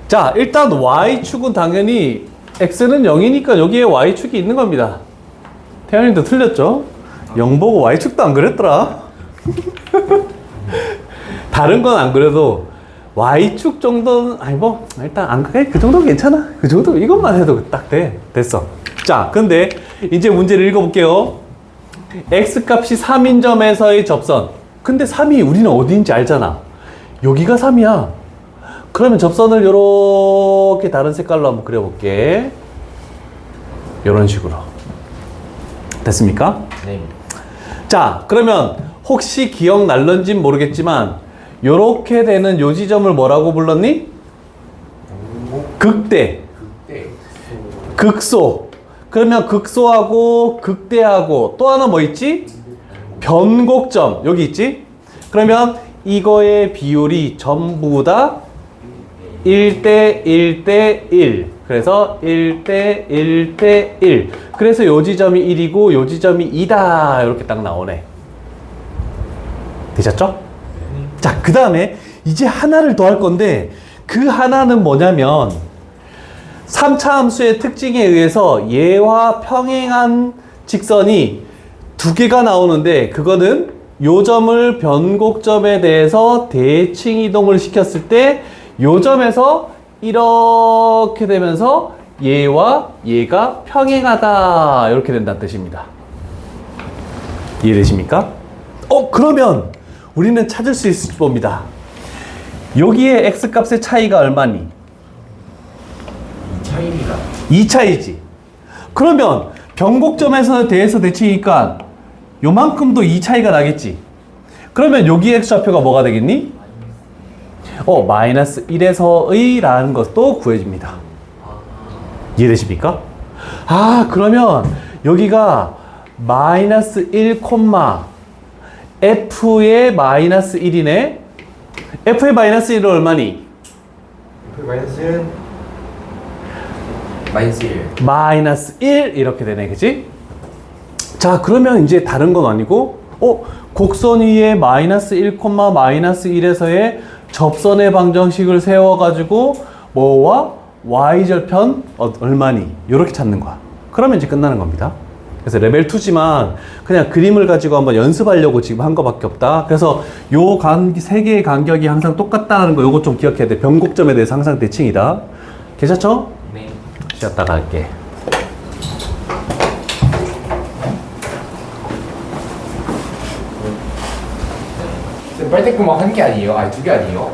자, 일단 Y축은 당연히 X는 0이니까 여기에 Y축이 있는 겁니다. 태연이도 틀렸죠? 0 보고 Y축도 안 그렸더라. 다른 건 안 그래도 Y축 정도는, 아니 뭐 일단 안 그래, 그 정도 괜찮아. 그 정도 이것만 해도 딱 돼. 됐어. 자, 근데 이제 문제를 읽어볼게요. X 값이 3인 점에서의 접선. 근데 3이 우리는 어디인지 알잖아. 여기가 3이야. 그러면 접선을 이렇게 다른 색깔로 한번 그려볼게. 이런 식으로. 됐습니까? 네. 자, 그러면 혹시 기억날런진 모르겠지만 요렇게 되는 요 지점을 뭐라고 불렀니? 극대. 네. 극소. 그러면 극소하고 극대하고 또 하나 뭐 있지? 변곡점. 여기 있지? 그러면 이거의 비율이 전부 다 1대 1대 1. 그래서 1대 1대 1. 그래서 요 지점이 1이고 요 지점이 2다. 이렇게 딱 나오네. 되셨죠? 자, 그 다음에 이제 하나를 더 할 건데 그 하나는 뭐냐면 3차 함수의 특징에 의해서 얘와 평행한 직선이 두 개가 나오는데 그거는 요 점을 변곡점에 대해서 대칭 이동을 시켰을 때 요 점에서 이렇게 되면서 얘와 얘가 평행하다 이렇게 된다는 뜻입니다. 이해되십니까? 그러면 우리는 찾을 수 있을 겁니다. 여기에 x값의 차이가 얼마니? 2차입니다. 2차이지. 그러면 변곡점에서 대해서 대칭이니까 요만큼도 2차이가 나겠지. 그러면 여기 x좌표가 뭐가 되겠니? 마이너스 1에서의 라는 것도 구해집니다. 이해되십니까? 그러면 여기가 마이너스 1, f의 마이너스 1이네. f의 마이너스 1은 얼마니? 마이너스 마이너스 1. 마이너스 1 이렇게 되네, 그치? 자, 그러면 이제 다른 건 아니고 곡선 위에 마이너스 1, 마이너스 1에서의 접선의 방정식을 세워가지고 뭐와 y절편 얼마니? 이렇게 찾는 거야. 그러면 이제 끝나는 겁니다. 그래서 레벨 2지만 그냥 그림을 가지고 한번 연습하려고 지금 한 거밖에 없다. 그래서 요 세 개의 간격이 항상 똑같다는 거 요거 좀 기억해야 돼. 변곡점에 대해서 항상 대칭이다. 괜찮죠? 네. 쉬었다가 할게. 빨대구멍 한 개 아니에요? 아니 두 개 아니에요?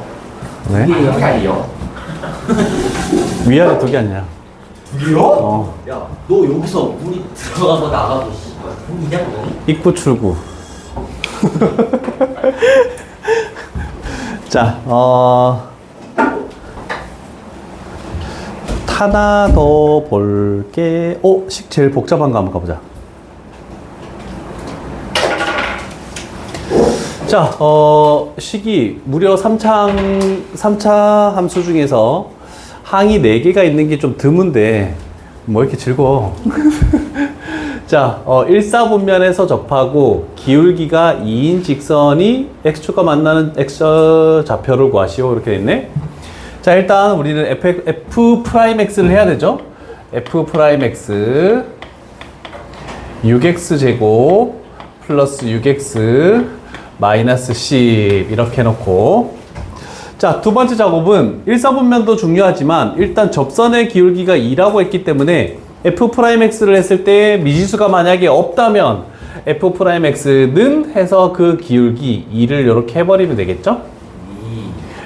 네? 한 개 아니에요? 위아래 두 개 아니야. 두 개요? 야, 너 여기서 물이 들어가고 나가고 물이냐 그거니? 입구 출구. 자, 하나 더 볼게. 식 제일 복잡한 거 한번 가보자. 자, 식이 무려 3차 함수 중에서 항이 4개가 있는 게 좀 드문데, 뭐 이렇게 즐거워. 자, 일사분면에서 접하고 기울기가 2인 직선이 x축과 만나는 x좌표를 구하시오. 이렇게 됐네. 자, 일단 우리는 f'x를 해야 되죠. f'x 6x제곱 플러스 6x 마이너스 10 이렇게 해놓고, 자, 두 번째 작업은 일사분면도 중요하지만 일단 접선의 기울기가 2라고 했기 때문에 f'x를 했을 때 미지수가 만약에 없다면 f'x는 해서 그 기울기 2를 이렇게 해버리면 되겠죠?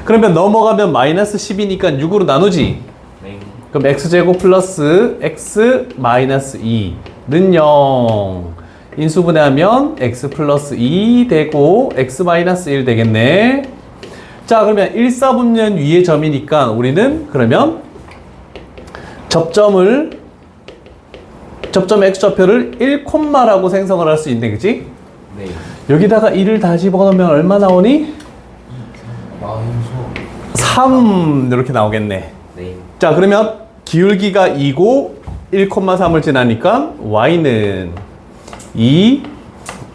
그러면 넘어가면 마이너스 10이니까 6으로 나누지? 네. 그럼 x제곱 플러스 x 마이너스 2는 0. 인수분해하면 x 플러스 2 되고 x 마이너스 1 되겠네. 자, 그러면 일사분면 위의 점이니까 우리는 그러면 접점 x좌표를 1콤마라고 생성을 할 수 있네, 그치? 네. 여기다가 2를 다시 집어넣으면 얼마 나오니? 마음수. 3 이렇게 나오겠네. 네. 자, 그러면 기울기가 2고 1,3을 지나니까 y는 2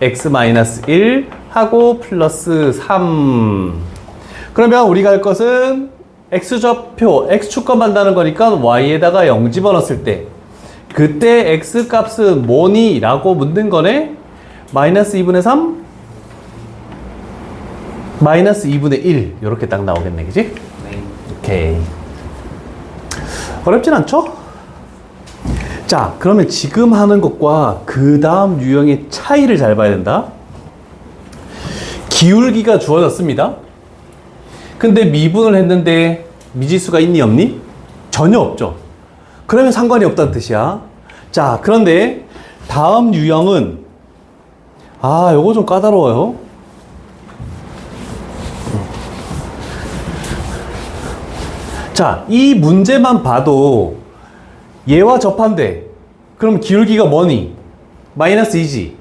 x-1 하고 플러스 3. 그러면 우리가 할 것은 x좌표, x축과 만나는 거니까 y에다가 0 집어넣었을 때 그때 x 값은 뭐니? 라고 묻는 거네. 마이너스 2분의 3? 마이너스 2분의 1 이렇게 딱 나오겠네, 그지? 네. 오케이. 어렵진 않죠? 자, 그러면 지금 하는 것과 그 다음 유형의 차이를 잘 봐야 된다. 기울기가 주어졌습니다. 근데 미분을 했는데 미지수가 있니 없니? 전혀 없죠. 그러면 상관이 없다는 뜻이야. 자, 그런데 다음 유형은 요거 좀 까다로워요. 자, 이 문제만 봐도 얘와 접한대. 그럼 기울기가 뭐니? 마이너스 2지.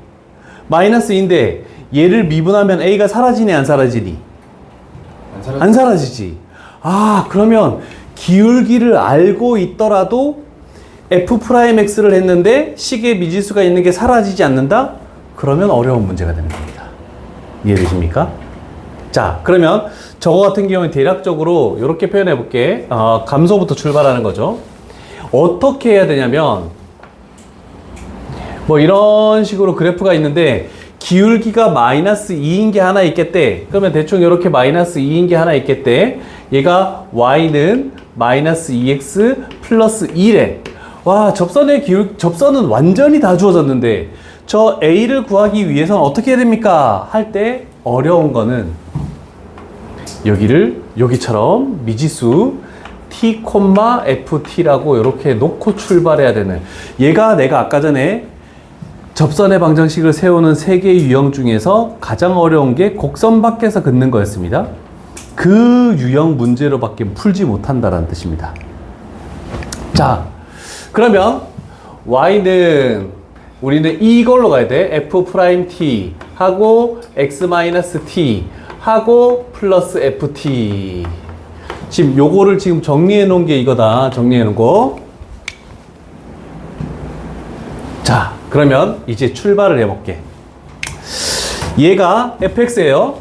마이너스 2인데 얘를 미분하면 A가 사라지니 안 사라지니? 안 사라지지. 아, 그러면 기울기를 알고 있더라도 F'X를 했는데 식의 미지수가 있는 게 사라지지 않는다? 그러면 어려운 문제가 되는 겁니다. 이해되십니까? 자, 그러면 저거 같은 경우는 대략적으로 이렇게 표현해 볼게. 감소부터 출발하는 거죠. 어떻게 해야 되냐면 뭐 이런 식으로 그래프가 있는데 기울기가 마이너스 2인 게 하나 있겠대. 그러면 대충 이렇게 마이너스 2인 게 하나 있겠대. 얘가 y는 마이너스 2x 플러스 1에 와, 접선은 완전히 다 주어졌는데 저 a를 구하기 위해서는 어떻게 해야 됩니까? 할 때 어려운 거는 여기처럼 미지수 t, ft라고 이렇게 놓고 출발해야 되는, 얘가 내가 아까 전에 접선의 방정식을 세우는 세 개의 유형 중에서 가장 어려운 게 곡선 밖에서 긋는 거였습니다. 그 유형 문제로밖에 풀지 못한다라는 뜻입니다. 자, 그러면 y는 우리는 이걸로 가야 돼. f'(t) 하고 x-t 하고 플러스 ft. 지금 요거를 지금 정리해 놓은 게 이거다. 정리해 놓은 거. 자, 그러면 이제 출발을 해 볼게. 얘가 fx예요.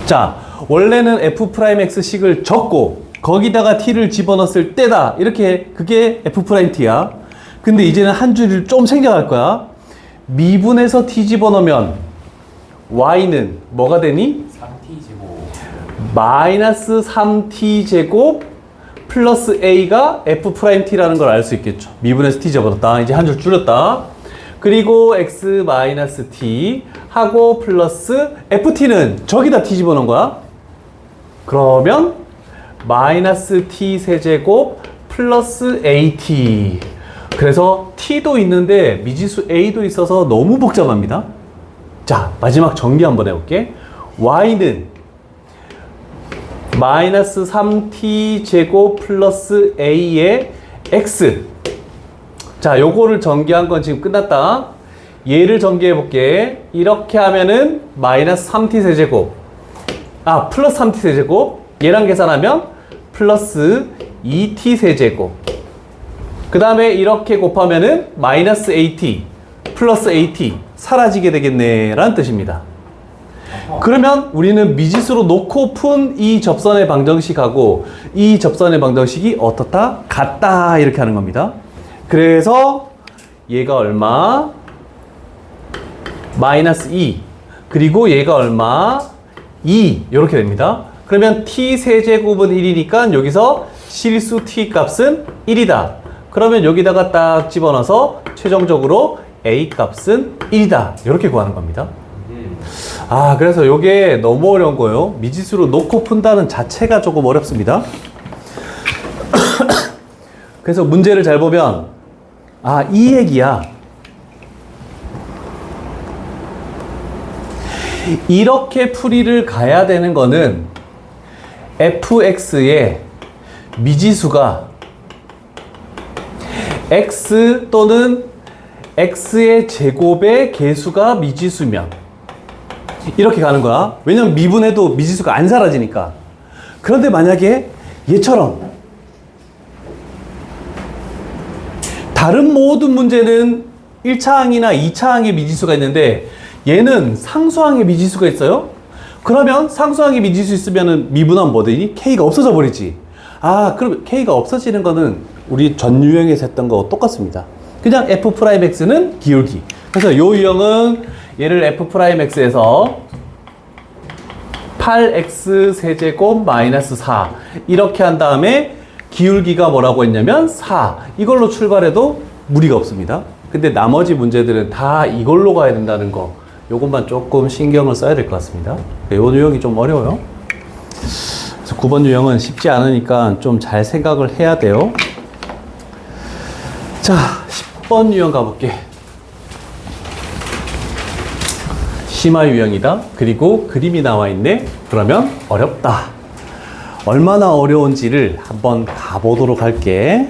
자, 원래는 f'x식을 적고 거기다가 t를 집어넣었을 때다. 이렇게, 그게 f't야. 근데 이제는 한 줄을 좀 생략할 거야. 미분해서 t 집어넣으면 y는 뭐가 되니? 3t제곱 마이너스 3t제곱 플러스 a가 f't라는 걸 알 수 있겠죠. 미분해서 t 집어넣었다. 이제 한 줄 줄였다. 그리고 x-t 하고 플러스 ft는 저기다 t 집어넣은 거야. 그러면 마이너스 t 세제곱 플러스 at. 그래서 t도 있는데 미지수 a도 있어서 너무 복잡합니다. 자, 마지막 정리 한번 해볼게. y는 마이너스 3t 제곱 플러스 a의 x. 자, 요거를 전개한 건 지금 끝났다. 얘를 전개해 볼게. 이렇게 하면은 마이너스 3t 세제곱, 플러스 3t 세제곱, 얘랑 계산하면 플러스 2t 세제곱, 그 다음에 이렇게 곱하면은 마이너스 at 플러스 at 사라지게 되겠네 라는 뜻입니다. 그러면 우리는 미지수로 놓고 푼 이 접선의 방정식하고 이 접선의 방정식이 어떻다? 같다, 이렇게 하는 겁니다. 그래서 얘가 얼마? 마이너스 2. 그리고 얘가 얼마? 2. 이렇게 됩니다. 그러면 t 세제곱은 1이니까 여기서 실수 t 값은 1이다. 그러면 여기다가 딱 집어넣어서 최종적으로 a 값은 1이다. 이렇게 구하는 겁니다. 그래서 이게 너무 어려운 거예요. 미지수로 놓고 푼다는 자체가 조금 어렵습니다. 그래서 문제를 잘 보면 이 얘기야. 이렇게 풀이를 가야 되는 거는 fx의 미지수가 x 또는 x의 제곱의 개수가 미지수면 이렇게 가는 거야. 왜냐면 미분해도 미지수가 안 사라지니까. 그런데 만약에 얘처럼 다른 모든 문제는 1차항이나 2차항의 미지수가 있는데 얘는 상수항의 미지수가 있어요. 그러면 상수항의 미지수 있으면 미분하면 뭐 되니? k가 없어져 버리지. 그럼 k가 없어지는 거는 우리 전 유형에서 했던 거 똑같습니다. 그냥 f'x는 기울기. 그래서 이 유형은 얘를 f'x에서 8x 세제곱 마이너스 4 이렇게 한 다음에 기울기가 뭐라고 했냐면 4. 이걸로 출발해도 무리가 없습니다. 근데 나머지 문제들은 다 이걸로 가야 된다는 거, 요것만 조금 신경을 써야 될 것 같습니다. 이 유형이 좀 어려워요. 그래서 9번 유형은 쉽지 않으니까 좀 잘 생각을 해야 돼요. 자, 10번 유형 가볼게. 심화 유형이다. 그리고 그림이 나와 있네. 그러면 어렵다. 얼마나 어려운지를 한번 가보도록 할게.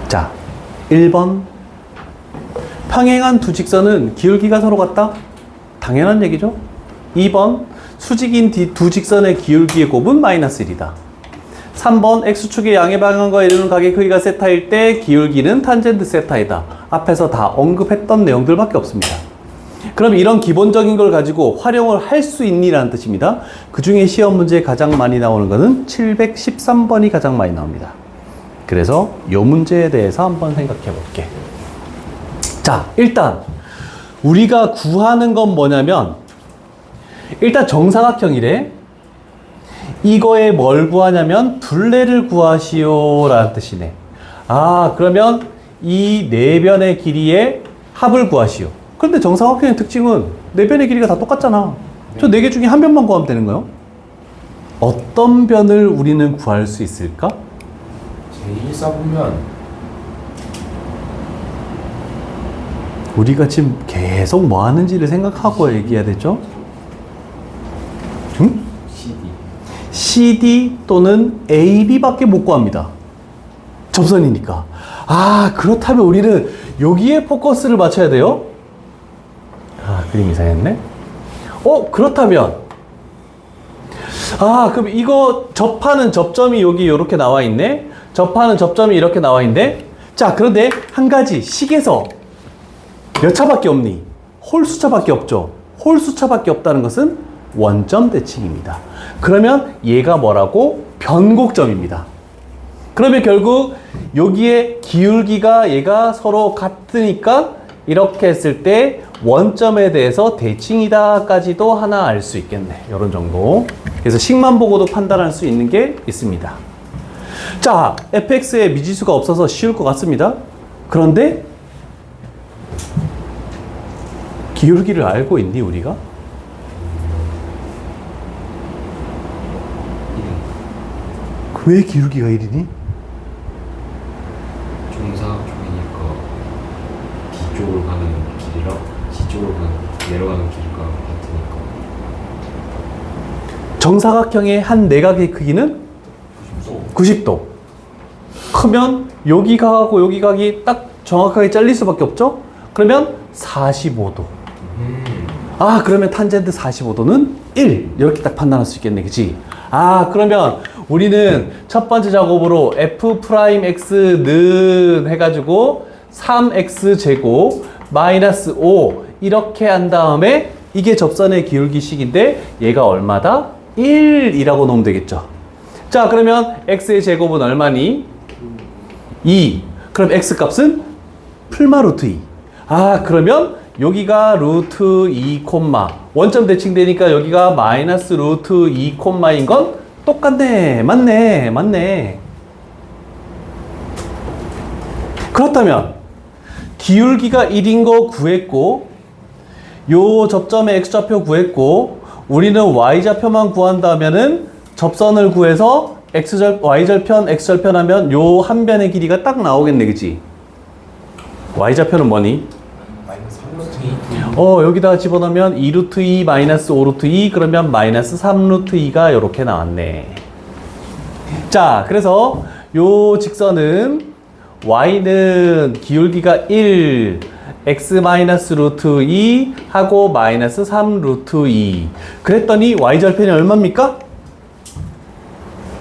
자, 1번. 평행한 두 직선은 기울기가 서로 같다? 당연한 얘기죠. 2번. 수직인 두 직선의 기울기의 곱은 마이너스 1이다. 3번. X축의 양의 방향과 이루는 각의 크기가 세타일 때 기울기는 탄젠트 세타이다. 앞에서 다 언급했던 내용들밖에 없습니다. 그럼 이런 기본적인 걸 가지고 활용을 할 수 있니라는 뜻입니다. 그 중에 시험 문제에 가장 많이 나오는 것은 713번이 가장 많이 나옵니다. 그래서 이 문제에 대해서 한번 생각해 볼게. 자, 일단 우리가 구하는 건 뭐냐면 일단 정사각형이래. 이거에 뭘 구하냐면 둘레를 구하시오 라는 뜻이네. 아, 그러면 이 네 변의 길이의 합을 구하시오. 그런데 정사각형의 특징은 네 변의 길이가 다 똑같잖아. 저 네 개 중에 한 변만 구하면 되는 거예요. 어떤 변을 우리는 구할 수 있을까? 제1 써보면 우리가 지금 계속 뭐 하는지를 생각하고 얘기해야 되죠? 응? CD CD 또는 AB 밖에 못 구합니다. 접선이니까. 아, 그렇다면 우리는 여기에 포커스를 맞춰야 돼요? 아, 그림 이상했네. 그렇다면 그럼 이거 접하는 접점이 여기 이렇게 나와 있네. 접하는 접점이 이렇게 나와 있네. 자, 그런데 한 가지 식에서 몇 차밖에 없니? 홀 숫자밖에 없죠. 홀 숫자밖에 없다는 것은 원점 대칭입니다. 그러면 얘가 뭐라고? 변곡점입니다. 그러면 결국 여기에 기울기가 얘가 서로 같으니까 이렇게 했을 때 원점에 대해서 대칭이다까지도 하나 알 수 있겠네. 이런 정도. 그래서 식만 보고도 판단할 수 있는 게 있습니다. 자, fx에 미지수가 없어서 쉬울 것 같습니다. 그런데 기울기를 알고 있니 우리가? 왜 기울기가 1이니? 정사각형이니까 뒤쪽으로 가는 길이랑 뒤쪽으로 내려가는 길이가 같으니까 정사각형의 한 내각의 크기는 90도. 크면 여기 각하고 여기 각이 딱 정확하게 잘릴 수밖에 없죠? 그러면 45도. 아, 그러면 탄젠트 45도는 1. 이렇게 딱 판단할 수 있겠네. 그치? 아, 그러면 우리는 첫 번째 작업으로 f'x는 해가지고 3x제곱 마이너스 5 이렇게 한 다음에 이게 접선의 기울기식인데 얘가 얼마다? 1이라고 놓으면 되겠죠. 자, 그러면 x의 제곱은 얼마니? 2. 그럼 x 값은 풀마 루트 2. 아, 그러면 여기가 루트 2 콤마 원점 대칭되니까 여기가 마이너스 루트 2 콤마인 건 똑같네. 맞네. 그렇다면 기울기가 1인 거 구했고 요 접점의 x좌표 구했고 우리는 y좌표만 구한다면은 접선을 구해서 y절편 x절편 하면 요 한 변의 길이가 딱 나오겠네. 그치? y좌표는 뭐니? 마이너스 3루트 2 여기다가 집어넣으면 2루트 2 마이너스 5루트 2 그러면 마이너스 3루트 2가 이렇게 나왔네. 자, 그래서 요 직선은 y는 기울기가 1 x 마이너스 루트 2 하고 마이너스 3 루트 2 그랬더니 y절편이 얼마입니까?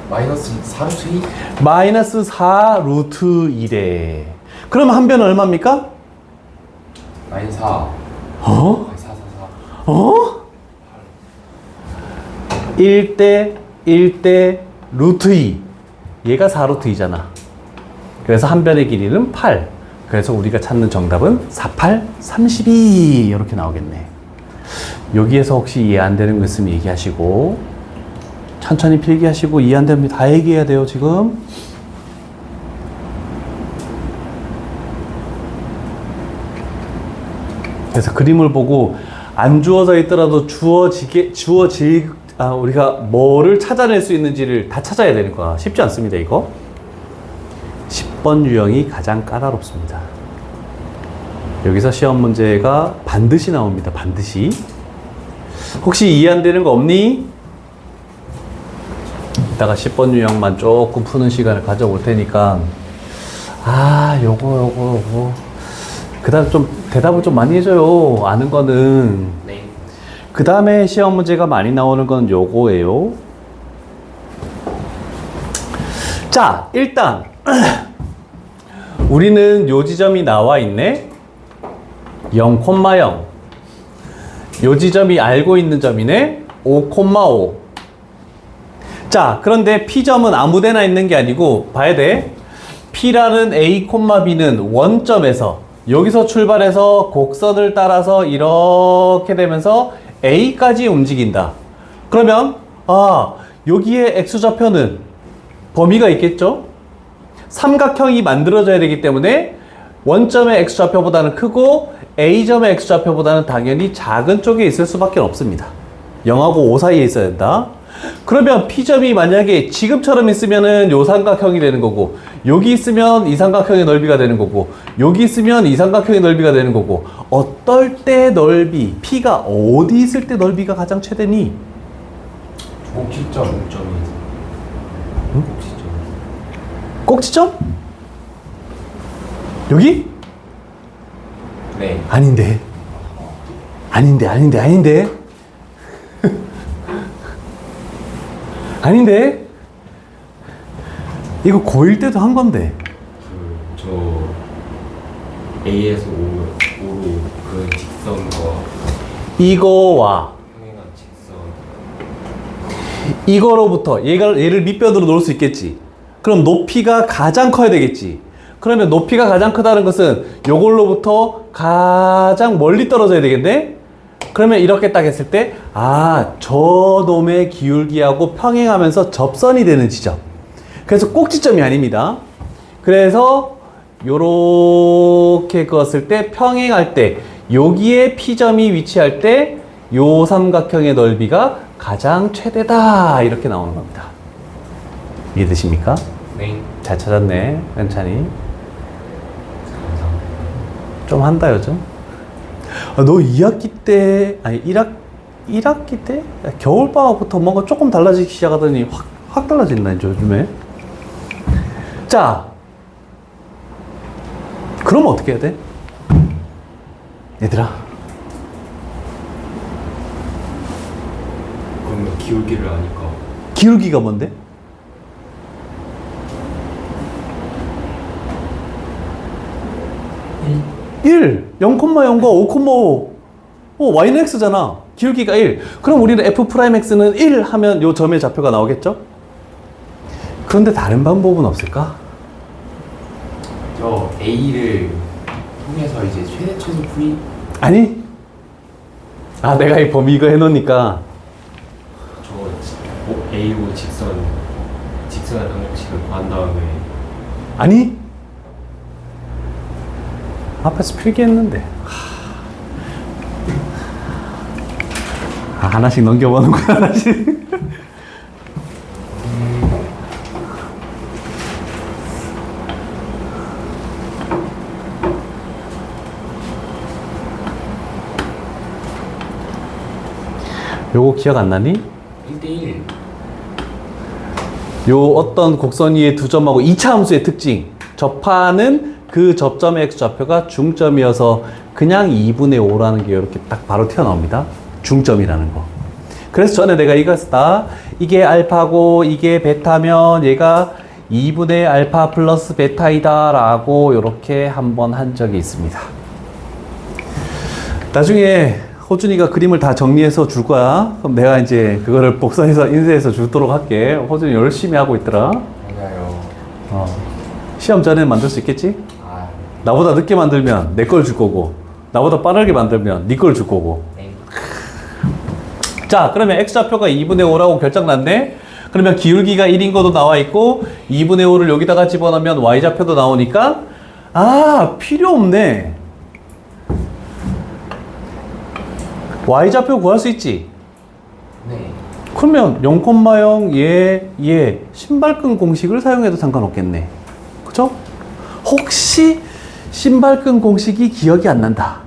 마이너스 4루트 2 마이너스 4 루트 2래. 그럼 한 변은 얼마입니까? 마이너스 4 어? 4 4 1대 1대 루트 2 얘가 4 루트 2잖아. 그래서 한 변의 길이는 8. 그래서 우리가 찾는 정답은 4, 8, 32 이렇게 나오겠네. 여기에서 혹시 이해 안 되는 거 있으면 얘기하시고 천천히 필기하시고 이해 안 되면 다 얘기해야 돼요 지금. 그래서 그림을 보고 안 주어져 있더라도 우리가 뭐를 찾아낼 수 있는지를 다 찾아야 되는 거야. 쉽지 않습니다 이거. 10번 유형이 가장 까다롭습니다. 여기서 시험 문제가 반드시 나옵니다. 반드시. 혹시 이해 안 되는 거 없니? 이따가 10번 유형만 조금 푸는 시간을 가져올 테니까 요거 그 다음 좀 대답을 좀 많이 해줘요. 아는 거는. 네. 그 다음에 시험 문제가 많이 나오는 건 요거예요. 자, 일단 우리는 요 지점이 나와 있네. 0,0. 요 지점이 알고 있는 점이네. 5,5. 자, 그런데 P점은 아무데나 있는 게 아니고 봐야 돼. P라는 A, B는 원점에서 여기서 출발해서 곡선을 따라서 이렇게 되면서 A까지 움직인다. 그러면 여기에 X좌표는 범위가 있겠죠? 삼각형이 만들어져야 되기 때문에 원점의 X좌표보다는 크고 A점의 X좌표보다는 당연히 작은 쪽에 있을 수밖에 없습니다. 0하고 5 사이에 있어야 된다. 그러면 P점이 만약에 지금처럼 있으면은 요 삼각형이 되는 거고, 여기 있으면 이 삼각형의 넓이가 되는 거고, 여기 있으면 이 삼각형의 넓이가 되는 거고, 어떨 때 넓이, P가 어디 있을 때 넓이가 가장 최대니? 꼭지점. 응? 꼭지점. 꼭지점? 여기? 네. 아닌데. 아닌데? 이거 고1 때도 한 건데. 저 A에서 O로 그 직선과 이거와 평행한 직선. 이거로부터 얘를 밑변으로 놓을 수 있겠지. 그럼 높이가 가장 커야 되겠지. 그러면 높이가 가장 크다는 것은 요걸로부터 가장 멀리 떨어져야 되겠네? 그러면 이렇게 딱 했을 때, 저놈의 기울기하고 평행하면서 접선이 되는 지점. 그래서 꼭지점이 아닙니다. 그래서 요렇게 그었을 때, 평행할 때, 여기에 P점이 위치할 때, 요 삼각형의 넓이가 가장 최대다. 이렇게 나오는 겁니다. 이해되십니까? 네. 잘 찾았네. 괜찮니? 감사합니다. 좀 한다 요즘. 너 2학기 때 아니 1학기 때 겨울방학부터 뭔가 조금 달라지기 시작하더니 확 달라진다 이제 요즘에. 자, 그럼 어떻게 해야 돼? 얘들아, 그러면 기울기를 아니까 기울기가 뭔데? 일 0,0과 5,5 y는 x잖아. 기울기가 1. 그럼 우리는 f'x는 1 하면 요 점의 좌표가 나오겠죠? 그런데 다른 방법은 없을까? 저 A를 통해서 이제 최대 최소 풀이. 아니, 내가 이 범위 이거 해놓으니까 저 A로 직선의 방정식을 구한 다음에 아니, 앞에서 필기했는데 하나씩 넘겨보는구나. 하나씩. 요거 기억 안 나니? 1대1. 요 어떤 곡선 위의 두 점하고 2차 함수의 특징. 접하는 그 접점의 x좌표가 중점이어서 그냥 2분의 5라는 게 이렇게 딱 바로 튀어나옵니다. 중점이라는 거. 그래서 전에 내가 이거 했다. 이게 알파고 이게 베타면 얘가 2분의 알파 플러스 베타이다 라고 이렇게 한번 한 적이 있습니다. 나중에 호준이가 그림을 다 정리해서 줄 거야. 그럼 내가 이제 그거를 복사해서 인쇄해서 주도록 할게. 호준이 열심히 하고 있더라. 맞아요. 시험 전에 만들 수 있겠지? 나보다 늦게 만들면 내 걸 줄 거고, 나보다 빠르게 만들면 네 걸 줄 거고. 네. 자, 그러면 x좌표가 2분의 5라고 결정났네? 그러면 기울기가 1인 것도 나와 있고 2분의 5를 여기다가 집어넣으면 y좌표도 나오니까 필요 없네. y좌표 구할 수 있지? 네. 그러면 0,0 신발끈 공식을 사용해도 상관없겠네. 그죠? 혹시 신발끈 공식이 기억이 안 난다.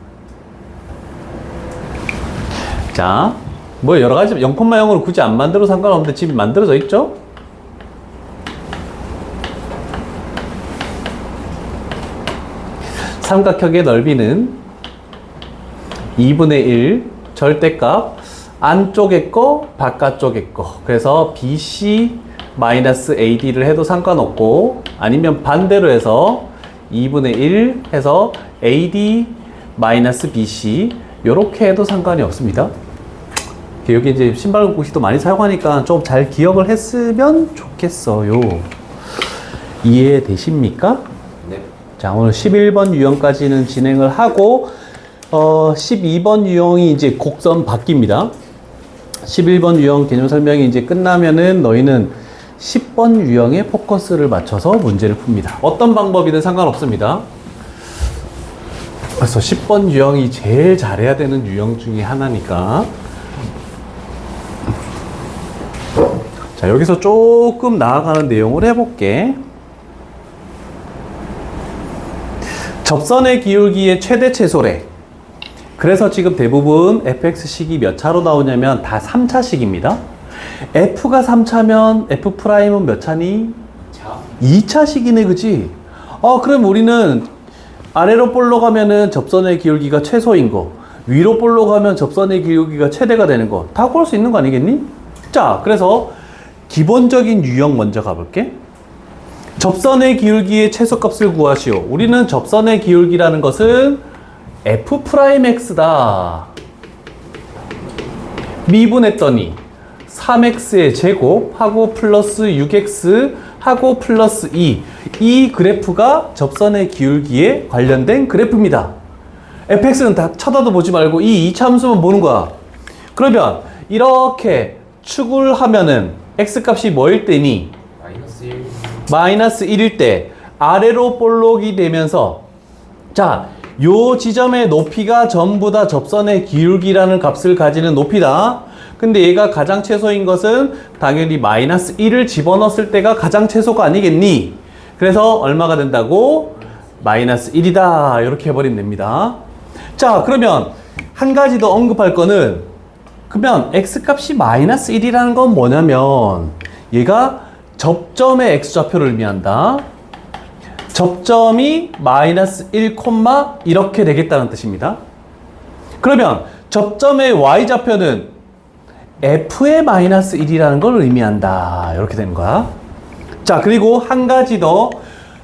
자, 뭐 여러 가지 0,0으로 굳이 안 만들어도 상관없는데 지금 만들어져 있죠? 삼각형의 넓이는 2분의 1 절대값 안쪽에 거 바깥쪽에 거. 그래서 BC-AD를 해도 상관없고, 아니면 반대로 해서 2분의 1 해서 AD-BC 요렇게 해도 상관이 없습니다. 여기 이제 신발 공식도 많이 사용하니까 좀 잘 기억을 했으면 좋겠어요. 이해되십니까? 네. 자, 오늘 11번 유형까지는 진행을 하고 12번 유형이 이제 곡선 바뀝니다. 11번 유형 개념 설명이 이제 끝나면은 너희는 10번 유형에 포커스를 맞춰서 문제를 풉니다. 어떤 방법이든 상관없습니다. 그래서 10번 유형이 제일 잘해야 되는 유형 중에 하나니까. 자, 여기서 조금 나아가는 내용을 해볼게. 접선의 기울기의 최대 최소래. 그래서 지금 대부분 fx식이 몇 차로 나오냐면 다 3차식입니다. f가 3차면 f'은 몇 차니? 2차식이네, 그치? 그럼 우리는 아래로 볼로 가면은 접선의 기울기가 최소인 거, 위로 볼로 가면 접선의 기울기가 최대가 되는 거 다 구할 수 있는 거 아니겠니? 자, 그래서 기본적인 유형 먼저 가볼게. 접선의 기울기의 최소값을 구하시오. 우리는 접선의 기울기라는 것은 f'x다. 미분했더니 3x의 제곱하고 플러스 6x 하고 플러스 2. 이 그래프가 접선의 기울기에 관련된 그래프입니다. fx는 다 쳐다도 보지 말고 이 이차함수만 보는 거야. 그러면 이렇게 축을 하면은 x값이 뭐일 때니? 마이너스 1. 마이너스 1일 때 아래로 볼록이 되면서, 자, 요 지점의 높이가 전부 다 접선의 기울기라는 값을 가지는 높이다. 근데 얘가 가장 최소인 것은 당연히 마이너스 1을 집어넣었을 때가 가장 최소가 아니겠니? 그래서 얼마가 된다고? 마이너스 1이다. 이렇게 해버리면 됩니다. 자, 그러면 한 가지 더 언급할 거는, 그러면 x값이 마이너스 1이라는 건 뭐냐면 얘가 접점의 x좌표를 의미한다. 접점이 마이너스 1, 이렇게 되겠다는 뜻입니다. 그러면 접점의 y좌표는 f의 마이너스 1이라는 걸 의미한다. 이렇게 되는 거야. 자, 그리고 한 가지 더.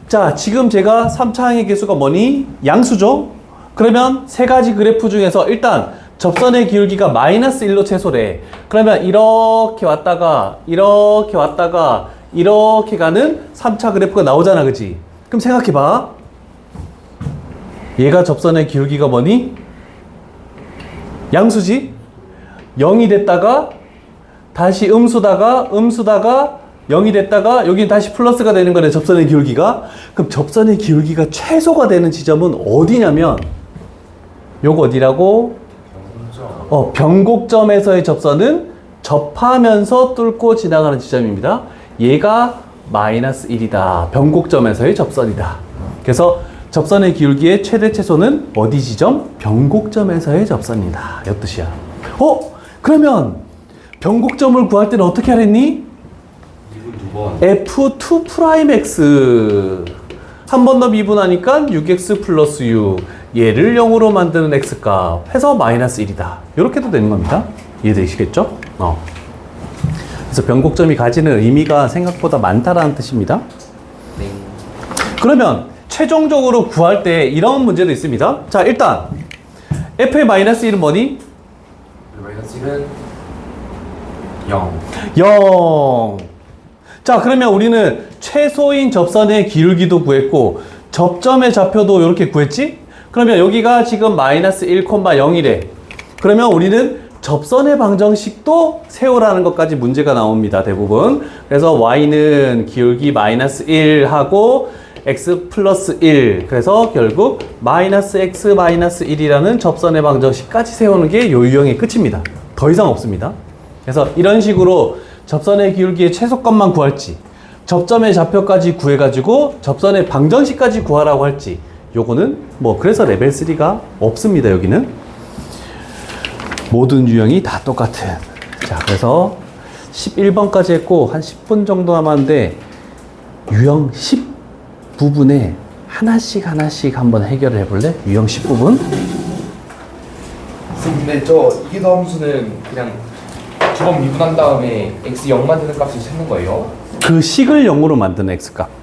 자, 지금 제가 3차항의 개수가 뭐니? 양수죠? 그러면 세 가지 그래프 중에서 일단 접선의 기울기가 마이너스 1로 최소래. 그러면 이렇게 왔다가 이렇게 왔다가 이렇게 가는 3차 그래프가 나오잖아, 그치? 그럼 생각해봐. 얘가 접선의 기울기가 뭐니? 양수지? 0이 됐다가 다시 음수다가 0이 됐다가 여기 다시 플러스가 되는 거네, 접선의 기울기가. 그럼 접선의 기울기가 최소가 되는 지점은 어디냐면 요거 어디라고? 변곡점에서의 접선은 접하면서 뚫고 지나가는 지점입니다. 얘가 마이너스 1이다. 변곡점에서의 접선이다. 그래서 접선의 기울기의 최대 최소는 어디 지점? 변곡점에서의 접선이다. 이 뜻이야. 그러면 변곡점을 구할 때는 어떻게 하랬니? f2'x 한 번 더 미분하니까 6x 플러스 6 얘를 0으로 만드는 x값 해서 마이너스 1이다. 이렇게도 되는 겁니다. 이해되시겠죠? 그래서 변곡점이 가지는 의미가 생각보다 많다라는 뜻입니다. 네. 그러면 최종적으로 구할 때 이런 문제도 있습니다. 자, 일단 f의 마이너스 1은 뭐니? 마이너스 1은 0. 0. 자, 그러면 우리는 최소인 접선의 기울기도 구했고 접점의 좌표도 이렇게 구했지? 그러면 여기가 지금 마이너스 1,0이래. 그러면 우리는 접선의 방정식도 세우라는 것까지 문제가 나옵니다, 대부분. 그래서 y는 기울기 마이너스 1하고 x 플러스 1. 그래서 결국 마이너스 x 마이너스 1이라는 접선의 방정식까지 세우는 게 요 유형의 끝입니다. 더 이상 없습니다. 그래서 이런 식으로 접선의 기울기의 최소값만 구할지, 접점의 좌표까지 구해가지고 접선의 방정식까지 구하라고 할지, 요거는 뭐 그래서 레벨 3가 없습니다. 여기는 모든 유형이 다 똑같은. 자, 그래서 11번까지 했고 한 10분 정도 남았는데 유형 10 부분에 하나씩 한번 해결을 해볼래? 유형 10 부분? 근데 저 이기도 함수는 그냥 주범 미분한 다음에 x 0만 되는 값을 찾는 거예요? 그 식을 0으로 만드는 x값.